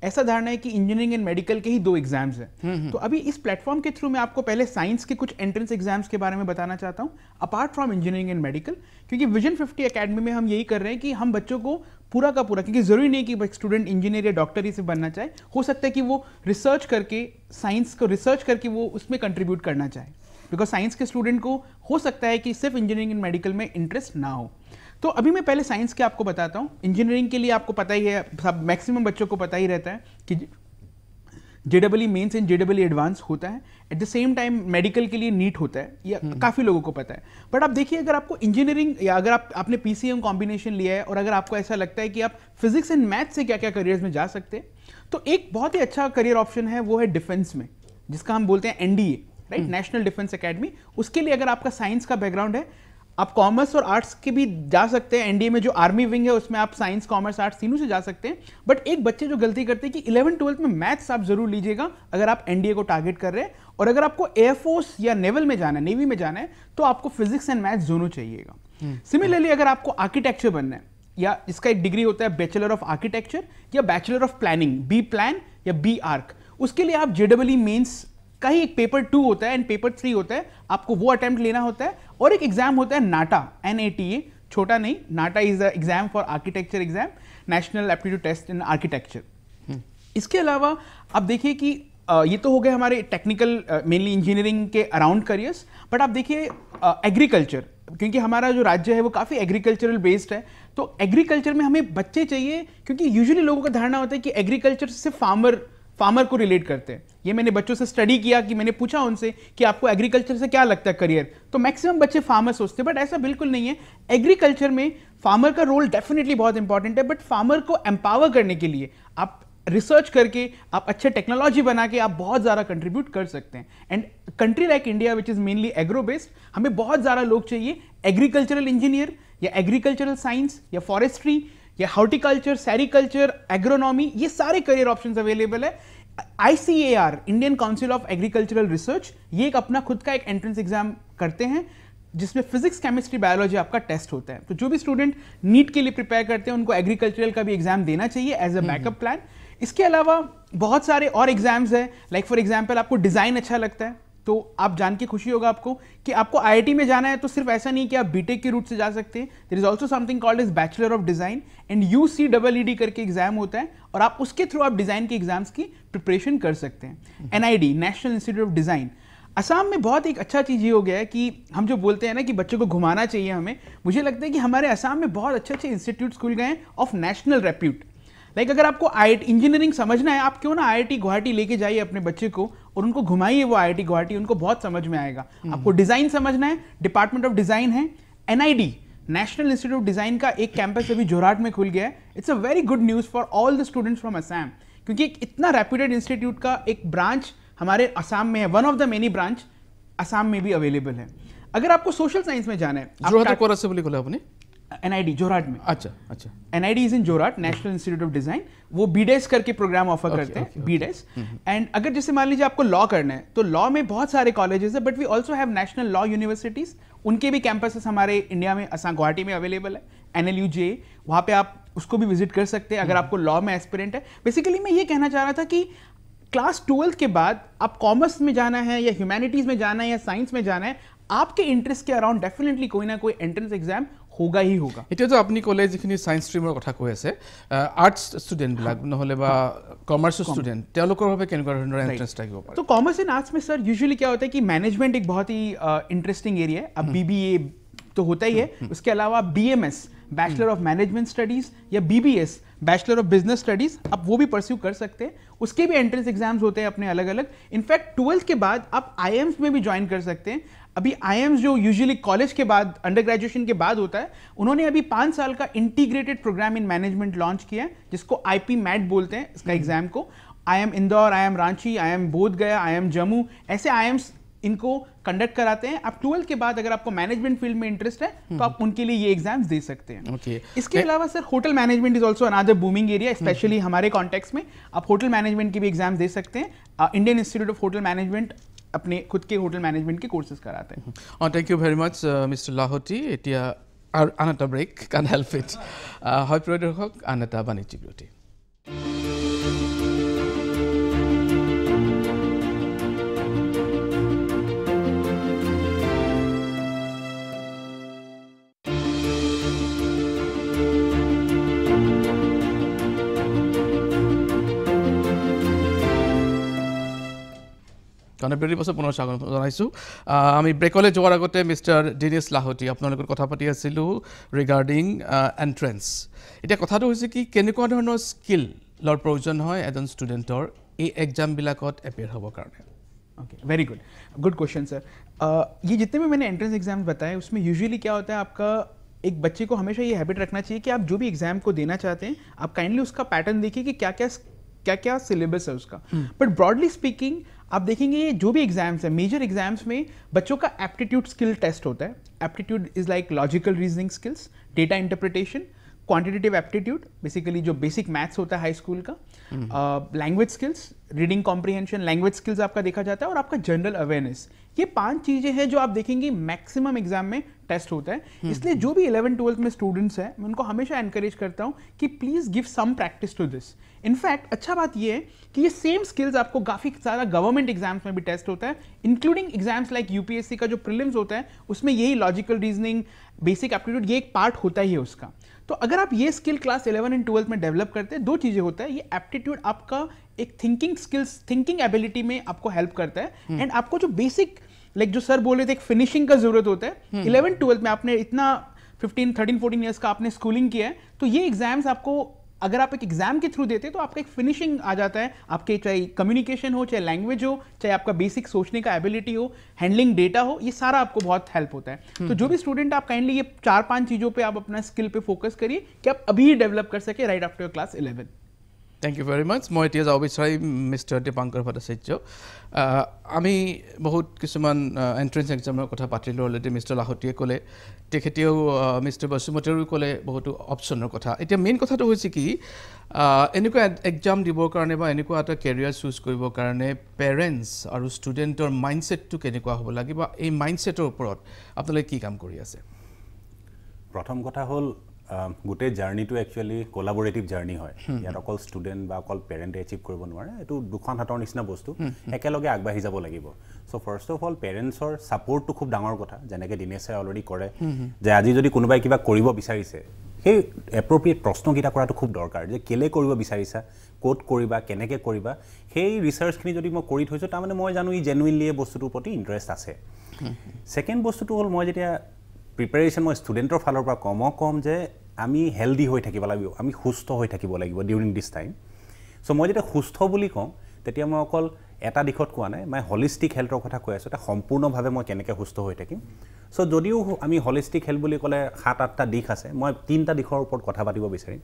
ऐसा धारणा है कि engineering and medical K he 2 exams हैं तो अभी इस प्लेटफॉर्म के थ्रू मैं आपको पहले साइंस के कुछ एंट्रेंस एग्जाम्स के बारे में बताना चाहता हूँ apart from engineering and medical क्योंकि विजन 50 एकेडमी में हम यही कर रहे हैं कि हम बच्चों को पूरा का पूरा क्योंकि ज़रूरी नहीं कि स्टूडेंट इंजीनियर या डॉक्टर ही से बनना चाहे हो सकता है कि वो रिसर्च करके साइंस को रिसर्च करके वो उसमें कंट्रीब्यूट करना चाहे बिकॉज साइंस के स्टूडेंट को हो सकता है कि सिर्फ इंजीनियरिंग एंड मेडिकल में इंटरेस्ट ना हो तो अभी मैं पहले साइंस के आपको बताता हूँ इंजीनियरिंग के लिए आपको पता ही है सब मैक्सिमम बच्चों को पता ही रहता है कि JEE mains and JEE advance होता है at the same time medical के लिए नीट होता है या काफ़ी लोगों को पता है बट आप देखिए अगर आपको इंजीनियरिंग या अगर आपने PCM कॉम्बिनेशन लिया है और अगर आपको ऐसा लगता है कि आप फिजिक्स एंड मैथ्स से क्या क्या करियर्स में जा सकते हैं तो एक बहुत ही अच्छा करियर ऑप्शन है वो है डिफेंस में जिसका हम बोलते हैं NDA right national defence academy उसके लिए अगर आपका साइंस का बैकग्राउंड है आप कॉमर्स और आर्ट्स के भी जा सकते हैं NDA में जो आर्मी विंग है उसमें आप साइंस कॉमर्स आर्ट्स तीनों से जा सकते हैं बट एक बच्चे जो गलती करते हैं कि 11-12 में मैथ्स आप जरूर लीजिएगा अगर आप NDA को टारगेट कर रहे हैं और अगर आपको एयरफोर्स या नेवल में जाना है नेवी में जाना है तो आपको फिजिक्स एंड मैथ्स दोनों चाहिएगा सिमिलरली अगर आपको आर्किटेक्चर बनना है या इसका एक डिग्री होता है बैचलर ऑफ आर्किटेक्चर या bachelor of planning B plan या B आर्क उसके लिए आप JEE मेंस का ही एक पेपर 2 होता है एंड पेपर 3 होता है आपको वो अटेम्प्ट लेना होता है और एक एग्जाम होता है नाटा NATA छोटा नहीं NATA is the exam for architecture exam national aptitude test in architecture इसके अलावा आप देखिए कि ये तो हो गए हमारे technical mainly engineering K around careers but आप देखिए एग्रीकल्चर क्योंकि हमारा जो राज्य है वो काफ़ी एग्रीकल्चरल बेस्ड है तो एग्रीकल्चर में हमें बच्चे चाहिए क्योंकि यूजुअली लोगों का धारणा होता है कि एग्रीकल्चर सिर्फ फार्मर को रिलेट करते हैं ये मैंने बच्चों से स्टडी किया कि मैंने पूछा उनसे कि आपको एग्रीकल्चर से क्या लगता है करियर तो मैक्सिमम बच्चे फार्मर सोचते हैं बट ऐसा बिल्कुल नहीं है एग्रीकल्चर में फार्मर का रोल डेफिनेटली बहुत इंपॉर्टेंट है बट फार्मर को एम्पावर करने के लिए आप रिसर्च करके आप अच्छे टेक्नोलॉजी बना के आप बहुत ज़्यादा कंट्रीब्यूट कर सकते हैं and country like India which is mainly agro based हमें बहुत ज़्यादा लोग चाहिए एग्रीकल्चरल इंजीनियर या एग्रीकल्चरल साइंस या फॉरेस्ट्री या हॉर्टिकल्चर सेरिकल्चर एग्रोनॉमी ये सारे करियर ऑप्शंस अवेलेबल है ICAR, Indian council of agricultural research, ये एक अपना खुद का एक एंट्रेंस एग्जाम करते हैं जिसमें फिजिक्स, केमिस्ट्री, बायोलॉजी आपका टेस्ट होता है। तो जो भी स्टूडेंट नीट के लिए प्रिपेयर करते हैं उनको एग्रीकल्चरल का भी एग्जाम देना चाहिए एज अ बैकअप प्लान। इसके अलावा बहुत सारे और एग्जाम्स हैं, लाइक फॉर एग्जाम्पल आपको डिजाइन अच्छा लगता है तो आप जान के खुशी होगा आपको कि आपको IIT में जाना है, तो सिर्फ ऐसा नहीं कि आप बीटेक के रूट से जा सकते हैं। There is also something called as bachelor of design and UCEED करके एग्जाम होता है और आप उसके थ्रू आप डिजाइन के एग्जाम्स की प्रिपरेशन कर सकते हैं। NID, national institute of design. Assam में बहुत एक अच्छा चीज़ ये हो गया है कि हम जो बोलते हैं ना कि बच्चों को घुमाना चाहिए हमें, मुझे लगता है कि हमारे असम में बहुत अच्छे अच्छे इंस्टीट्यूट खुल गए हैं ऑफ नेशनल रेप्यूट। लाइक अगर आपको IIT इंजीनियरिंग समझना है, आप क्यों ना IIT गुवाहाटी लेके जाइए अपने बच्चे को और उनको घुमाइए वो IIT गुवाहाटी, उनको बहुत समझ में आएगा। आपको डिज़ाइन समझना है, डिपार्टमेंट ऑफ डिज़ाइन है। NID, national institute of design का एक कैंपस अभी जोरहाट में खुल गया है। It's a very good news for all the students from Assam, क्योंकि एक इतना रेप्यूटेड इंस्टीट्यूट का एक ब्रांच हमारे असम में है, one of the many branch Assam में भी अवेलेबल है। अगर आपको सोशल साइंस में जाना है, NID जोरहाट में। अच्छा, NID is in Jorhat, national institute of design. वो BDES करके प्रोग्राम ऑफर करते हैं, BDES। एंड अगर जैसे मान लीजिए आपको लॉ करना है तो लॉ में बहुत सारे कॉलेजेस है, but we also have national law universities, उनके भी कैंपसेस हमारे इंडिया में असम गुवाहाटी में अवेलेबल है। NLUJ, वहाँ पे आप उसको भी विजिट कर सकते हैं अगर आपको लॉ में एस्पिरेंट है। बेसिकली मैं ये कहना चाह रहा था कि क्लास 12 के बाद आप कॉमर्स में जाना है या ह्यूमैनिटीज में जाना है या साइंस में जाना है, आपके इंटरेस्ट के अराउंड डेफिनेटली कोई ना कोई एंट्रेंस एग्जाम होगा ही होगा। एতিয়াতো আপুনি ক'লে যিখিনি সায়েন্স ষ্ট্ৰীমৰ কথা কৈ আছে, আৰ্টছ ষ্টুডেণ্টবিলাক নহ'লে বা কমাৰ্চৰ ষ্টুডেণ্ট তেওঁলোকৰ বাবে কেনেকুৱা ধৰণৰ এন্ট্ৰেন্স থাকিব পাৰে? तो कॉमर्स एंड आर्ट्स में सर यूजुअली क्या होता है कि मैनेजमेंट एक बहुत ही इंटरेस्टिंग एरिया है। अब BBA तो होता ही है, उसके अलावा BMS, bachelor of management studies, या BBS, bachelor of business studies, आप वो भी परस्यू कर सकते हैं। उसके भी एंट्रेंस एग्जाम्स होते हैं अपने अलग अलग। इनफैक्ट 12th के बाद आप IIMs में भी ज्वाइन कर सकते हैं। अभी IIMs जो यूजुअली कॉलेज के बाद, अंडर ग्रेजुएशन के बाद होता है, उन्होंने अभी 5 साल का integrated programme in management launch किया है, जिसको IP MAT बोलते हैं इसका एग्जाम को। IIM Indore, IIM Ranchi, IIM Bodhgaya, IIM Jammu, ऐसे IIMs इनको कंडक्ट कराते हैं। आप 12th के बाद अगर आपको मैनेजमेंट फील्ड में इंटरेस्ट है तो आप उनके लिए ये एग्जाम्स दे सकते हैं। इसके अलावा sir hotel management is also another booming area, specially हमारे कॉन्टेक्स्ट में आप होटल मैनेजमेंट के भी एग्जाम दे सकते हैं। Indian institute of hotel management अपने खुद के होटल मैनेजमेंट के कोर्सेज कराते हैं। Thank you very much mister Lahoti. एटिया आन এটা ব্ৰেক, কান হেল্প ইট। হয় প্ৰিয় দৰ্শক, আন এটা বাণিজ্যিক বিৰতি। কানেক্টেড পাছত পুনৰ স্বাগতম জনাইছোঁ। আমি ব্ৰেকলৈ যোৱাৰ আগতে মিষ্টাৰ দিনেশ লাহোটি আপোনাৰ লগত কথা পাতি আছিলোঁ ৰিগাৰ্ডিং এণ্ট্ৰেন্স। এতিয়া কথাটো হৈছে কি, কেনেকুৱা ধৰণৰ স্কিলৰ প্ৰয়োজন হয় এজন ষ্টুডেণ্টৰ এই এক্সামবিলাকত এপিয়াৰ হ'বৰ কাৰণে? Okay, very good question sir. ये जितने भी मैंने एंट्रेंस एग्जाम्स बताए उसमें यूजुअली क्या होता है, आपका एक बच्चे को हमेशा ये हैबिट रखना चाहिए कि आप जो भी एग्जाम को देना चाहते हैं आप काइंडली उसका पैटर्न देखिए कि क्या क्या सिलेबस है उसका। बट ब्रॉडली स्पीकिंग आप देखेंगे ये जो भी एग्जाम्स है, मेजर एग्जाम्स में बच्चों का एप्टीट्यूड स्किल टेस्ट होता है। Aptitude is like logical reasoning skills, data interpretation, quantitative aptitude, basically जो बेसिक मैथ्स होता है हाई स्कूल का, language skills, reading comprehension, language skills आपका देखा जाता है, और आपका जनरल अवेयरनेस। ये 5 चीज़ें हैं जो आप देखेंगे मैक्सिमम एग्जाम में टेस्ट होता है। इसलिए जो भी 11th-12th में स्टूडेंट्स हैं, मैं उनको हमेशा एनकरेज करता हूँ कि please give some practice to this. In fact अच्छा बात ये है कि ये सेम स्किल्स आपको काफ़ी सारा गवर्नमेंट एग्जाम्स में भी टेस्ट होता है, इंक्लूडिंग एग्जाम्स लाइक UPSC का जो प्रीलिम्स होता है उसमें यही लॉजिकल रीजनिंग, बेसिक एप्टीट्यूड, ये एक पार्ट होता ही है उसका। तो अगर आप ये स्किल क्लास 11 और 12th में डेवलप करते हैं, 2 चीज़ें होता है, ये एप्टीट्यूड आपका एक थिंकिंग स्किल्स, थिंकिंग एबिलिटी में आपको हेल्प करता है, एंड आपको जो बेसिक लाइक जो सर बोल रहे थे एक फिनिशिंग का जरूरत होता है। 11th-12th में आपने इतना 13-14 ईयर्स का आपने स्कूलिंग किया है, तो ये एग्जाम्स आपको अगर आप एक एग्जाम के थ्रू देते हैं तो आपका एक फिनिशिंग आ जाता है। आपके चाहे कम्युनिकेशन हो, चाहे लैंग्वेज हो, चाहे आपका बेसिक सोचने का एबिलिटी हो, हैंडलिंग डेटा हो, ये सारा आपको बहुत हेल्प होता है। तो जो भी स्टूडेंट आप काइंडली ये 4-5 चीज़ों पे आप अपना स्किल पे फोकस करिए कि आप अभी ही डेवलप कर सके right after your class 11। Thank you very much. মই এতিয়া যাব বিচাৰিম মিষ্টাৰ দীপাংকৰ ভট্টাচাৰ্য। আমি বহুত কিছুমান এন্ট্ৰেন্স এক্সামৰ কথা পাতিলোঁ অলৰেডি। মিষ্টাৰ লাহোটিয়ে ক'লে, তেখেতেও মিষ্টাৰ বসুমতীয়েও ক'লে বহুতো অপশ্যনৰ কথা। এতিয়া মেইন কথাটো হৈছে কি, এনেকুৱা এক্সাম দিবৰ কাৰণে বা এনেকুৱা এটা কেৰিয়াৰ চুজ কৰিবৰ কাৰণে পেৰেণ্টছ আৰু ষ্টুডেণ্টৰ মাইণ্ডছেটটো কেনেকুৱা হ'ব লাগে বা এই মাইণ্ডছেটৰ ওপৰত আপোনালোকে কি কাম কৰি আছে? প্ৰথম কথা হ'ল গোটেই জাৰ্নিটো একচুৱেলি কোলাবৰেটিভ জাৰ্নি হয়। ইয়াত অকল ষ্টুডেণ্ট বা অকল পেৰেণ্টে এচিভ কৰিব নোৱাৰে, এইটো দুখন হাতৰ নিচিনা বস্তু, একেলগে আগবাঢ়ি যাব লাগিব। চ' ফাৰ্ষ্ট অফ অল পেৰেণ্টছৰ ছাপৰ্টটো খুব ডাঙৰ কথা, যেনেকৈ দিনেশে অলৰেডি কৰে, যে আজি যদি কোনোবাই কিবা কৰিব বিচাৰিছে সেই এপ্ৰপ্ৰিয়েট প্ৰশ্নকেইটা কৰাটো খুব দৰকাৰ, যে কেলৈ কৰিব বিচাৰিছা, ক'ত কৰিবা, কেনেকৈ কৰিবা, সেই ৰিচাৰ্চখিনি যদি মই কৰি থৈছোঁ তাৰমানে মই জানো ই জেনুইনলি এই বস্তুটোৰ প্ৰতি ইণ্টাৰেষ্ট আছে। ছেকেণ্ড বস্তুটো হ'ল মই যেতিয়া প্ৰিপেৰেশ্যন মই ষ্টুডেণ্টৰ ফালৰ পৰা ক'ম যে আমি হেল্ডি হৈ থাকিব লাগিব, আমি সুস্থ হৈ থাকিব লাগিব ডিউৰিং দিছ টাইম। চ' মই যেতিয়া সুস্থ বুলি কওঁ তেতিয়া মই অকল এটা দিশত কোৱা নাই, মই হলিষ্টিক হেল্থৰ কথা কৈ আছোঁ, এটা সম্পূৰ্ণভাৱে মই কেনেকৈ সুস্থ হৈ থাকিম। চ' যদিও আমি হলিষ্টিক হেল্থ বুলি ক'লে 7-8টা দিশ আছে, মই 3টা দিশৰ ওপৰত কথা পাতিব বিচাৰিম।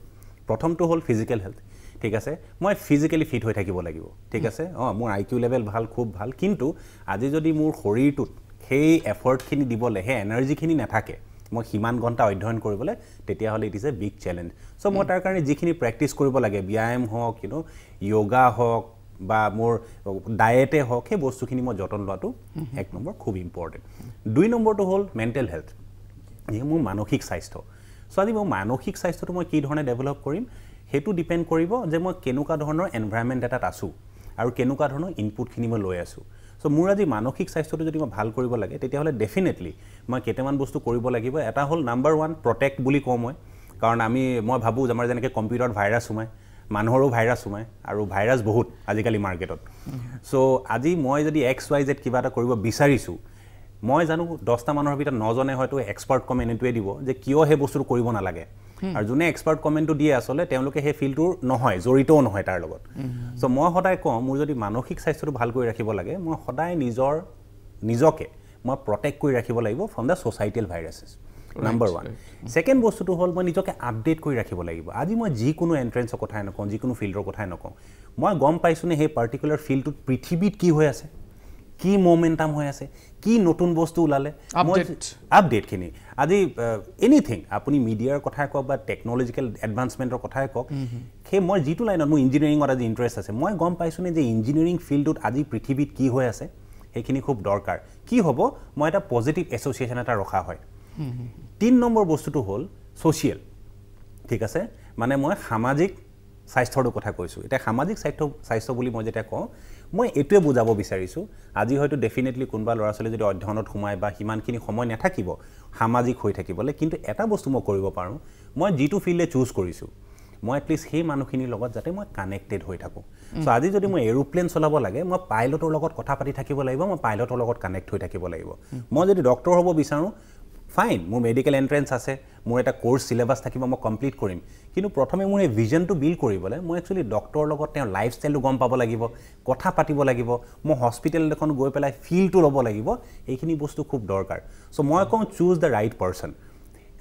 প্ৰথমটো হ'ল ফিজিকেল হেল্থ, ঠিক আছে, মই ফিজিকেলি ফিট হৈ থাকিব লাগিব, ঠিক আছে। মোৰ IQ লেভেল ভাল, খুব ভাল, কিন্তু আজি যদি মোৰ শৰীৰটোত সেই এফৰ্টখিনি দিবলৈ, সেই এনাৰ্জিখিনি নাথাকে, মই সিমান ঘণ্টা অধ্যয়ন কৰিবলৈ, তেতিয়াহ'লে it is a big challenge. So' মই তাৰ কাৰণে যিখিনি প্ৰেক্টিছ কৰিব লাগে, ব্যায়াম হওক, য়োগা হওক বা মোৰ ডায়েটে হওক, সেই বস্তুখিনি মই যতন লোৱাটো 1 নম্বৰ খুব ইম্পৰ্টেণ্ট। 2 নম্বৰটো হ'ল মেণ্টেল হেল্থ, মোৰ মানসিক স্বাস্থ্য। চ' আজি মোৰ মানসিক স্বাস্থ্যটো মই কি ধৰণে ডেভেলপ কৰিম সেইটো ডিপেণ্ড কৰিব যে মই কেনেকুৱা ধৰণৰ এনভাইৰনমেণ্ট এটাত আছোঁ আৰু কেনেকুৱা ধৰণৰ ইনপুটখিনি মই লৈ আছোঁ। চ' মোৰ আজি মানসিক স্বাস্থ্যটো যদি মই ভাল কৰিব লাগে তেতিয়াহ'লে ডেফিনেটলি মই কেইটামান বস্তু কৰিব লাগিব। এটা হ'ল নাম্বাৰ 1 প্ৰটেক্ট বুলি কওঁ মই, কাৰণ মই ভাবোঁ যে আমাৰ যেনেকৈ কম্পিউটাৰত ভাইৰাছ সোমায়, মানুহৰো ভাইৰাছ সোমায়, আৰু ভাইৰাছ বহুত আজিকালি মাৰ্কেটত। চ' আজি মই যদি XYZ কিবা এটা কৰিব বিচাৰিছোঁ, মই জানো 10টা মানুহৰ ভিতৰত 9জনে হয়তো এক্সপাৰ্ট কমেণ্ট এইটোৱে দিব যে কিয় সেই বস্তুটো কৰিব নালাগে, আৰু যোনে এক্সপাৰ্ট কমেণ্টটো দিয়ে আচলতে তেওঁলোকে সেই ফিল্ডটোৰ নহয়, জড়িতও নহয় তাৰ লগত। চ' মই সদায় কওঁ মোৰ যদি মানসিক স্বাস্থ্যটো ভাল কৰি ৰাখিব লাগে, মই সদায় নিজকে মই প্ৰটেক্ট কৰি ৰাখিব লাগিব from the societal viruses, number 1। Second বস্তুটো হ'ল মই নিজকে আপডেট কৰি ৰাখিব লাগিব। আজি মই যিকোনো এণ্ট্ৰেঞ্চৰ কথাই নকওঁ, যিকোনো ফিল্ডৰ কথাই নকওঁ, মই গম পাইছোঁ নে সেই পাৰ্টিকুলাৰ ফিল্ডটোত পৃথিৱীত কি হৈ আছে, কি মমেণ্টাম হৈ আছে, কি নতুন বস্তু ওলালে, আপডেটখিনি। আজি এনিথিং আপুনি মিডিয়াৰ কথাই কওক বা টেকন'লজিকেল এডভান্সমেণ্টৰ কথাই কওক, সেই মই যিটো লাইনত মোৰ ইঞ্জিনিয়াৰিঙত আজি ইণ্টাৰেষ্ট আছে, মই গম পাইছোঁ নে যে ইঞ্জিনিয়াৰিং ফিল্ডটোত আজি পৃথিৱীত কি হৈ আছে, সেইখিনি খুব দৰকাৰ। কি হ'ব, মই এটা পজিটিভ এছ'চিয়েশ্যন এটা ৰখা হয়। 3 নম্বৰ বস্তুটো হ'ল ছ'চিয়েল, ঠিক আছে, মানে মই সামাজিক স্বাস্থ্যৰ কথা কৈছোঁ। এতিয়া সামাজিক স্বাস্থ্য বুলি মই যেতিয়া কওঁ, মই এইটোৱে বুজাব বিচাৰিছোঁ, আজি হয়তো ডেফিনেটলি কোনোবা ল'ৰা ছোৱালী যদি অধ্যয়নত সোমায় বা সিমানখিনি সময় নাথাকিব সামাজিক হৈ থাকিবলৈ, কিন্তু এটা বস্তু মই কৰিব পাৰোঁ, মই যিটো ফিল্ডে চুজ কৰিছোঁ মই এটলিষ্ট সেই মানুহখিনিৰ লগত যাতে মই কানেক্টেড হৈ থাকোঁ। চ' আজি যদি মই এৰোপ্লেন চলাব লাগে, মই পাইলটৰ লগত কথা পাতি থাকিব লাগিব, মই পাইলটৰ লগত কানেক্ট হৈ থাকিব লাগিব। মই যদি ডক্টৰ হ'ব বিচাৰোঁ, ফাইন, মোৰ মেডিকেল এণ্ট্ৰেঞ্চ আছে, মোৰ এটা কোৰ্চ চিলেবাছ থাকিব, মই কমপ্লিট কৰিম, কিন্তু প্ৰথমে মোৰ এই ভিজনটো বিল্ড কৰিবলৈ মই একচুৱেলি ডক্টৰৰ লগত তেওঁৰ লাইফষ্টাইলটো গম পাব লাগিব, কথা পাতিব লাগিব, মই হস্পিটেল এখন গৈ পেলাই ফিলটো ল'ব লাগিব, এইখিনি বস্তু খুব দৰকাৰ। চ' মই কওঁ চুজ দ্য ৰাইট পাৰ্চন।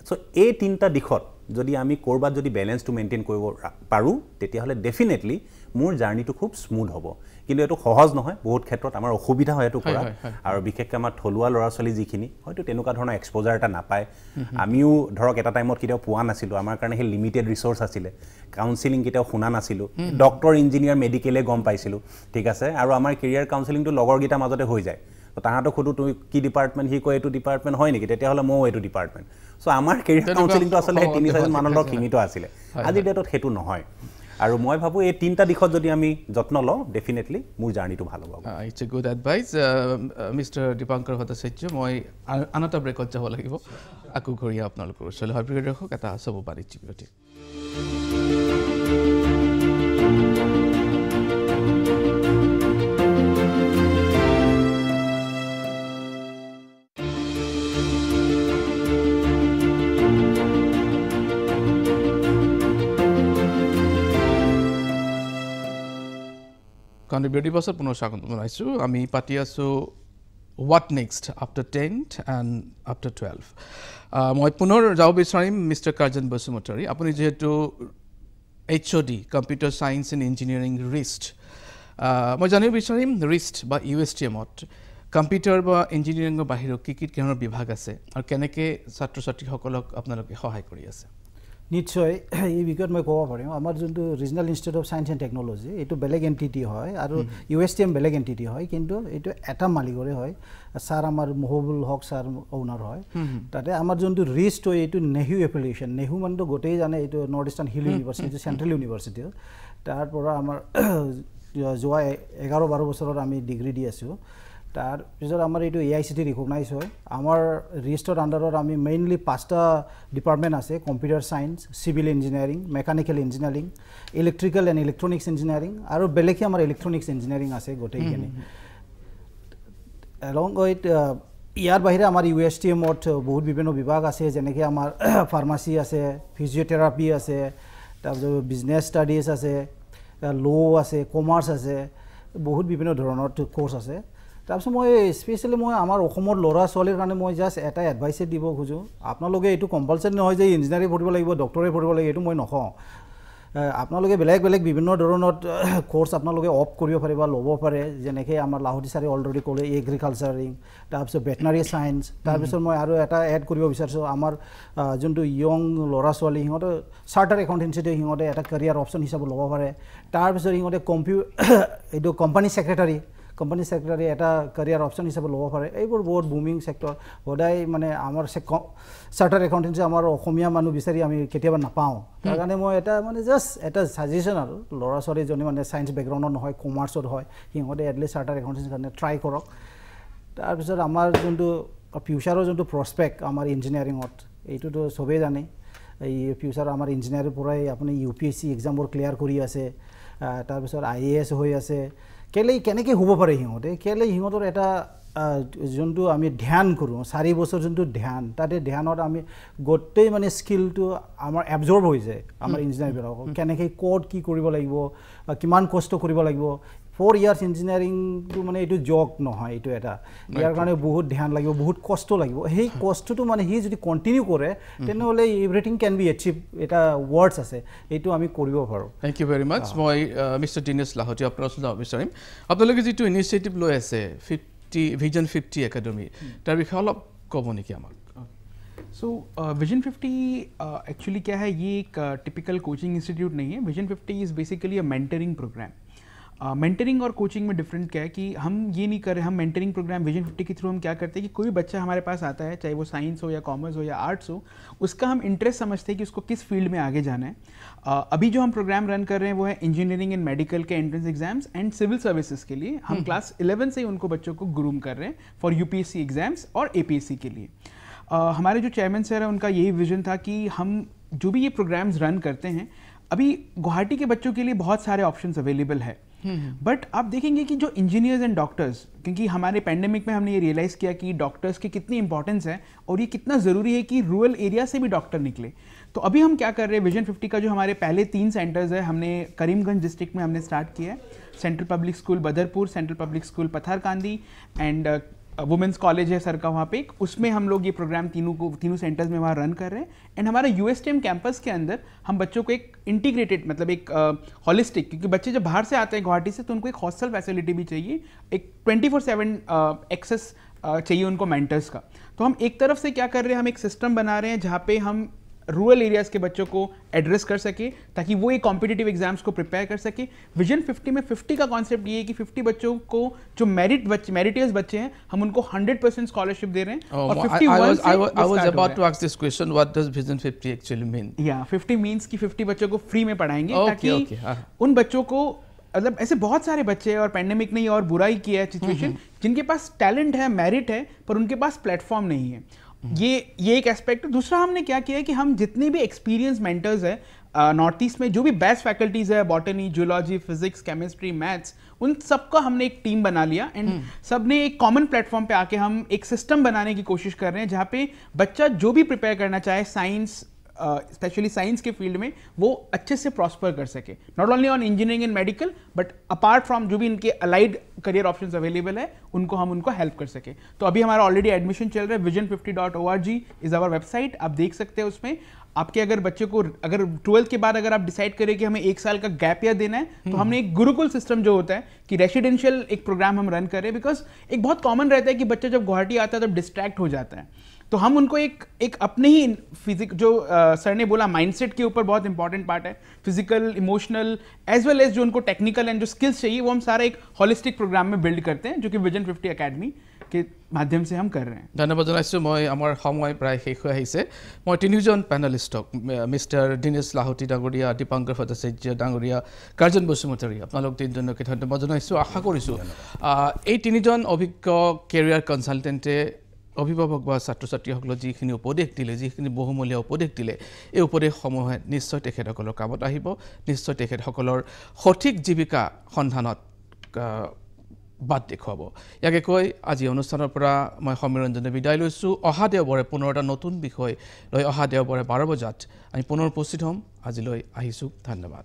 চ' এই 3টা দিশত যদি আমি ক'ৰবাত যদি বেলেঞ্চটো মেইনটেইন কৰিব পাৰোঁ, তেতিয়াহ'লে ডেফিনেটলি মোৰ জাৰ্নিটো খুব স্মুথ হ'ব। কিন্তু এইটো সহজ নহয়, বহুত ক্ষেত্ৰত আমাৰ অসুবিধা হয় এইটো কৰা, আৰু বিশেষকৈ আমাৰ থলুৱা ল'ৰা ছোৱালী যিখিনি হয়তো তেনেকুৱা ধৰণৰ এক্সপ'জাৰ এটা নাপায়। আমিও ধৰক এটা টাইমত কেতিয়াও পোৱা নাছিলোঁ, আমাৰ কাৰণে সেই লিমিটেড ৰিচ'ৰ্চ আছিলে, কাউন্সিলিং কেতিয়াও শুনা নাছিলোঁ, ডক্টৰ ইঞ্জিনিয়াৰ মেডিকেলে গম পাইছিলোঁ, ঠিক আছে, আৰু আমাৰ কেৰিয়াৰ কাউন্সিলিংটো লগৰকেইটাৰ মাজতে হৈ যায়। তাহাঁতক সোধোঁ তুমি কি ডিপাৰ্টমেণ্ট, সি কয় এইটো ডিপাৰ্টমেণ্ট হয় নেকি, তেতিয়াহ'লে ময়ো এইটো ডিপাৰ্টমেণ্ট। চ' আমাৰ কেৰিয়াৰ কাউন্সিলিংটো আচলতে সেই 3-4জন মানুহৰ লগত সীমিত আছিলে, আজিৰ ডেটত সেইটো নহয়। আৰু মই ভাবোঁ এই 3টা দিশত যদি আমি যত্ন লওঁ, ডেফিনেটলি মোৰ জাৰ্নিটো ভাল হ'ব। It's a good advice mister Dipankar Bhattacharya. মই আন এটা ব্ৰেকত যাব লাগিব, আকৌ ঘূৰি আপোনালোকৰ ওচৰলৈ। হয় প্ৰিয় দৰ্শক, এটা চাব বাণিজ্যিক বিৰতি। কাৰণ বিৰতিৰ পাছত পুনৰ স্বাগতম জনাইছোঁ। আমি পাতি আছোঁ what next after 10th and after 12। মই পুনৰ যাব বিচাৰিম মিষ্টাৰ কাৰ্জন বসুমতাৰী। আপুনি যিহেতু HOD computer science and engineering wrist মই জানিব বিচাৰিম ৰিষ্ট বা USTMত কম্পিউটাৰ বা ইঞ্জিনিয়াৰিঙৰ বাহিৰত কি কি ধৰণৰ বিভাগ আছে আৰু কেনেকৈ ছাত্ৰ ছাত্ৰীসকলক আপোনালোকে সহায় কৰি আছে নিশ্চয় এই বিষয়ত মই ক'ব পাৰিম আমাৰ যোনটো regional institute of science and technology এইটো বেলেগ এণ্টিটি হয় আৰু USTM বেলেগ এণ্টিটি হয় কিন্তু এইটো এটা মালিকৰে হয় ছাৰ আমাৰ মহবুল হক ছাৰ অ'নাৰ হয় তাতে আমাৰ যোনটো ৰিষ্ট হয় এইটো নেহু এফিলিয়েশ্যন নেহু মানেতো গোটেই জানে এইটো north eastern hill university central university তাৰ পৰা আমাৰ যোৱা 11-12 বছৰত আমি ডিগ্ৰী দি আছোঁ তাৰপিছত আমাৰ এইটো AICTE ৰিকগনাইজ হয় আমাৰ ৰিষ্টৰ আণ্ডাৰত আমি মেইনলি 5টা ডিপাৰ্টমেণ্ট আছে computer science civil engineering mechanical engineering electrical and electronics engineering আৰু বেলেগে আমাৰ ইলেক্ট্ৰনিক্স ইঞ্জিনিয়াৰিং আছে গোটেইখিনি এলং উইথ ইয়াৰ বাহিৰে আমাৰ USTMত বহুত বিভিন্ন বিভাগ আছে যেনেকৈ আমাৰ ফাৰ্মাচী আছে ফিজিঅ'থেৰাপি আছে তাৰপিছত বিজনেছ ষ্টাডিজ আছে ল' আছে কমাৰ্চ আছে বহুত বিভিন্ন ধৰণৰ কোৰ্চ আছে তাৰপিছত মই স্পেচিয়েলি মই আমাৰ অসমৰ ল'ৰা ছোৱালীৰ কাৰণে মই জাষ্ট এটা এডভাইচে দিব খোজোঁ আপোনালোকে এইটো কম্পালচাৰি নহয় যে ইঞ্জিনিয়াৰিং পঢ়িব লাগিব ডক্টৰে পঢ়িব লাগিব এইটো মই নকওঁ আপোনালোকে বেলেগ বেলেগ বিভিন্ন ধৰণৰ কোৰ্চ আপোনালোকে অপ কৰিব পাৰে বা ল'ব পাৰে যেনেকৈ আমাৰ লাহোটি ছাৰে অলৰেডি ক'লে এগ্ৰিকালচাৰিং তাৰপিছত ভেটেনাৰী ছায়েন্স তাৰপিছত মই আৰু এটা এড কৰিব বিচাৰিছোঁ আমাৰ যোনটো য়ং ল'ৰা ছোৱালী সিহঁতে চাৰ্টাৰ একাউণ্টেঞ্চিতে সিহঁতে এটা কেৰিয়াৰ অপশ্যন হিচাপে ল'ব পাৰে তাৰপিছত সিহঁতে এইটো কোম্পানী ছেক্ৰেটাৰী এটা কেৰিয়াৰ অপশ্যন হিচাপে ল'ব পাৰে এইবোৰ বহুত বুমিং ছেক্টৰ সদায় মানে আমাৰ চাৰ্টাৰ একাউণ্টেঞ্চি আমাৰ অসমীয়া মানুহ বিচাৰি আমি কেতিয়াবা নাপাওঁ তাৰ কাৰণে মই এটা মানে জাষ্ট এটা ছাজেশ্যন আৰু ল'ৰা ছোৱালীজনী মানে ছায়েন্স বেকগ্ৰাউণ্ডত নহয় কমাৰ্চত হয় সিহঁতে এটলিষ্ট চাৰ্টাৰ একাউণ্টেঞ্চিৰ কাৰণে ট্ৰাই কৰক তাৰপিছত আমাৰ যোনটো ফিউচাৰৰ যোনটো প্ৰস্পেক্ট আমাৰ ইঞ্জিনিয়াৰিঙত এইটোতো চবেই জানে এই ফিউচাৰ আমাৰ ইঞ্জিনিয়াৰিঙৰ পৰাই আপুনি UPSC এক্সামবোৰ ক্লিয়াৰ কৰি আছে তাৰপিছত IAS হৈ আছে কেনেকৈ হ'ব পাৰে সিহঁতৰ এটা যোনটো আমি ধ্যান কৰোঁ 4 বছৰ যোনটো ধ্যান তাতে ধ্যানত আমি গোটেই মানে স্কিলটো আমাৰ এবজৰ্ব হৈ যায় আমাৰ ইঞ্জিনিয়াৰবিলাকক কেনেকৈ ক'ত কি কৰিব লাগিব কিমান কষ্ট কৰিব লাগিব 4 ইয়াৰ্ছ ইঞ্জিনিয়াৰিংটো মানে এইটো জক নহয় এইটো এটা ইয়াৰ কাৰণে বহুত ধ্যান লাগিব বহুত কষ্ট লাগিব সেই কষ্টটো মানে সি যদি কণ্টিনিউ কৰে তেনেহ'লে এভৰিথিং কেন বি এচিভ এটা ৱৰ্ডছ আছে এইটো আমি কৰিব পাৰোঁ থেংক ইউ ভেৰি মাছ মই মিষ্টাৰ দিনেশ লাহোটি আপোনাৰ ওচৰত যাব বিচাৰিম আপোনালোকে যিটো ইনিচিয়েটিভ লৈ আছে ভিজন 50 একাডেমি তাৰ বিষয়ে অলপ ক'ব নেকি আমাক सो विजन 50 एक्चुअली क्या है ये एक टिपिकल कोचिंग इंस्टीट्यूट नहीं है vision 50 is basically a mentoring programme mentoring और कोचिंग में डिफरेंट क्या है कि हम ये नहीं कर रहे हम मेंटरिंग प्रोग्राम विजन 50 के थ्रू हम क्या करते हैं कि कोई बच्चा हमारे पास आता है चाहे वो साइंस हो या कॉमर्स हो या आर्ट्स हो उसका हम इंटरेस्ट समझते हैं कि उसको किस फील्ड में आगे जाना है अभी जो हम प्रोग्राम रन कर रहे हैं वो है इंजीनियरिंग एंड मेडिकल के entrance exams and civil services के लिए हम क्लास 11 से ही उनको बच्चों को ग्रूम कर रहे हैं फॉर UPSC एग्जाम्स और APSC के लिए हमारे जो चेयरमैन सर है उनका यही विजन था कि हम जो भी ये प्रोग्राम्स रन करते हैं अभी गुवाहाटी के बच्चों के लिए बहुत सारे ऑप्शंस अवेलेबल है बट आप देखेंगे कि जो इंजीनियर्स एंड डॉक्टर्स क्योंकि हमारे पैंडेमिक में हमने ये रियलाइज़ किया कि डॉक्टर्स की कितनी इंपॉर्टेंस है और ये कितना ज़रूरी है कि रूरल एरिया से भी डॉक्टर निकले तो अभी हम क्या कर रहे हैं विजन 50 का जो हमारे पहले 3 सेंटर्स है हमने करीमगंज डिस्ट्रिक्ट में हमने स्टार्ट किया है central public school Badarpur central public school Patharkandi and women's college है सर का वहाँ पे उसमें हम लोग ये प्रोग्राम तीनों सेंटर्स में वहाँ रन कर रहे हैं एंड हमारे USTM कैंपस के अंदर हम बच्चों को एक इंटीग्रेटेड मतलब एक हॉलिस्टिक क्योंकि बच्चे जब बाहर से आते हैं गुवाहाटी से तो उनको एक हॉस्टल फैसिलिटी भी चाहिए एक 24/7 एक्सेस चाहिए उनको मेंटर्स का तो हम एक तरफ से क्या कर रहे हैं हम एक सिस्टम बना रहे हैं जहाँ पे हम रूरल एरियाज़ के बच्चों को एड्रेस कर सके ताकि वो एक कॉम्पिटिटिव एग्जाम्स को प्रिपेयर कर सके विजन 50 में 50 का कॉन्सेप्ट ये है कि 50 बच्चों को जो मेरिटियस बच्चे हैं हम उनको 100% स्कॉलरशिप दे रहे हैं और 51 I was about to ask this question what does vision 50 actually mean 50 means कि 50 बच्चों को फ्री में पढ़ाएंगे ताकि उन बच्चों को मतलब ऐसे बहुत सारे बच्चे हैं और पैंडेमिक ने और बुरा ही किया है सिचुएशन जिनके पास टैलेंट है मेरिट है पर उनके पास प्लेटफॉर्म नहीं है ये एक एस्पेक्ट है दूसरा हमने क्या किया है कि हम जितने भी एक्सपीरियंस मेंटर्स है नॉर्थ ईस्ट में जो भी बेस्ट फैकल्टीज है botany zoology physics chemistry maths उन सबका हमने एक टीम बना लिया एंड सबने एक कॉमन प्लेटफॉर्म पे आके हम एक सिस्टम बनाने की कोशिश कर रहे हैं जहाँ पे बच्चा जो भी प्रिपेयर करना चाहे साइंस स्पेशली साइंस के फील्ड में वो अच्छे से प्रॉस्पर कर सके not only on engineering and medical but apart from जो भी इनके अलाइड करियर ऑप्शंस अवेलेबल है उनको हेल्प कर सके तो अभी हमारा ऑलरेडी एडमिशन चल रहा है vision50.org इज आवर वेबसाइट आप देख सकते हैं उसमें आपके अगर बच्चे को अगर 12th के बाद अगर आप डिसाइड करें कि हमें 1 साल का गैप ईयर देना है तो हमने एक गुरुकुल सिस्टम जो होता है कि रेसिडेंशियल एक प्रोग्राम हम रन करें, बिकॉज एक बहुत कॉमन रहता है कि बच्चा जब गुवाहाटी आता है तो डिस्ट्रैक्ट हो जाता है, तो हम उनको एक अपने ही फिजिक जो सर ने बोला माइंडसेट के ऊपर बहुत इंपॉर्टेंट पार्ट है, physical emotional as well as जो उनको टेक्निकल एंड जो स्किल्स चाहिए वो हम सारा एक होलिस्टिक प्रोग्राम में बिल्ड करते हैं जो कि विजन 50 एकेडमी के माध्यम से हम कर रहे हैं। धन्यवाद जनाइছোঁ। মই আমাৰ সময় প্ৰায় শেষ হৈ আহিছে। মই তিনিজন পেনেলিষ্টক মিষ্টাৰ দীনেশ লাহোটি ডাঙৰীয়া, দীপাংকৰ ভট্টাচাৰ্য ডাঙৰীয়া, কাৰ্জন বসুমতাৰী, আপোনালোক তিনিজনকে ধন্যবাদ জনাইছোঁ। আশা কৰিছোঁ এই তিনিজন অভিজ্ঞ কেৰিয়াৰ কনচালটেণ্টে অভিভাৱক বা ছাত্ৰ ছাত্ৰীসকলক যিখিনি উপদেশ দিলে, যিখিনি বহুমূলীয়া উপদেশ দিলে, এই উপদেশসমূহে নিশ্চয় তেখেতসকলৰ কামত আহিব, নিশ্চয় তেখেতসকলৰ সঠিক জীৱিকা সন্ধানত বাট দেখুৱাব। ইয়াকে কৈ আজি অনুষ্ঠানৰ পৰা মই সমীৰঞ্জনে বিদায় লৈছোঁ। অহা দেওবাৰে পুনৰ এটা নতুন বিষয় লৈ অহা দেওবাৰে 12 বজাত আমি পুনৰ উপস্থিত হ'ম। আজিলৈ আহিছোঁ। ধন্যবাদ।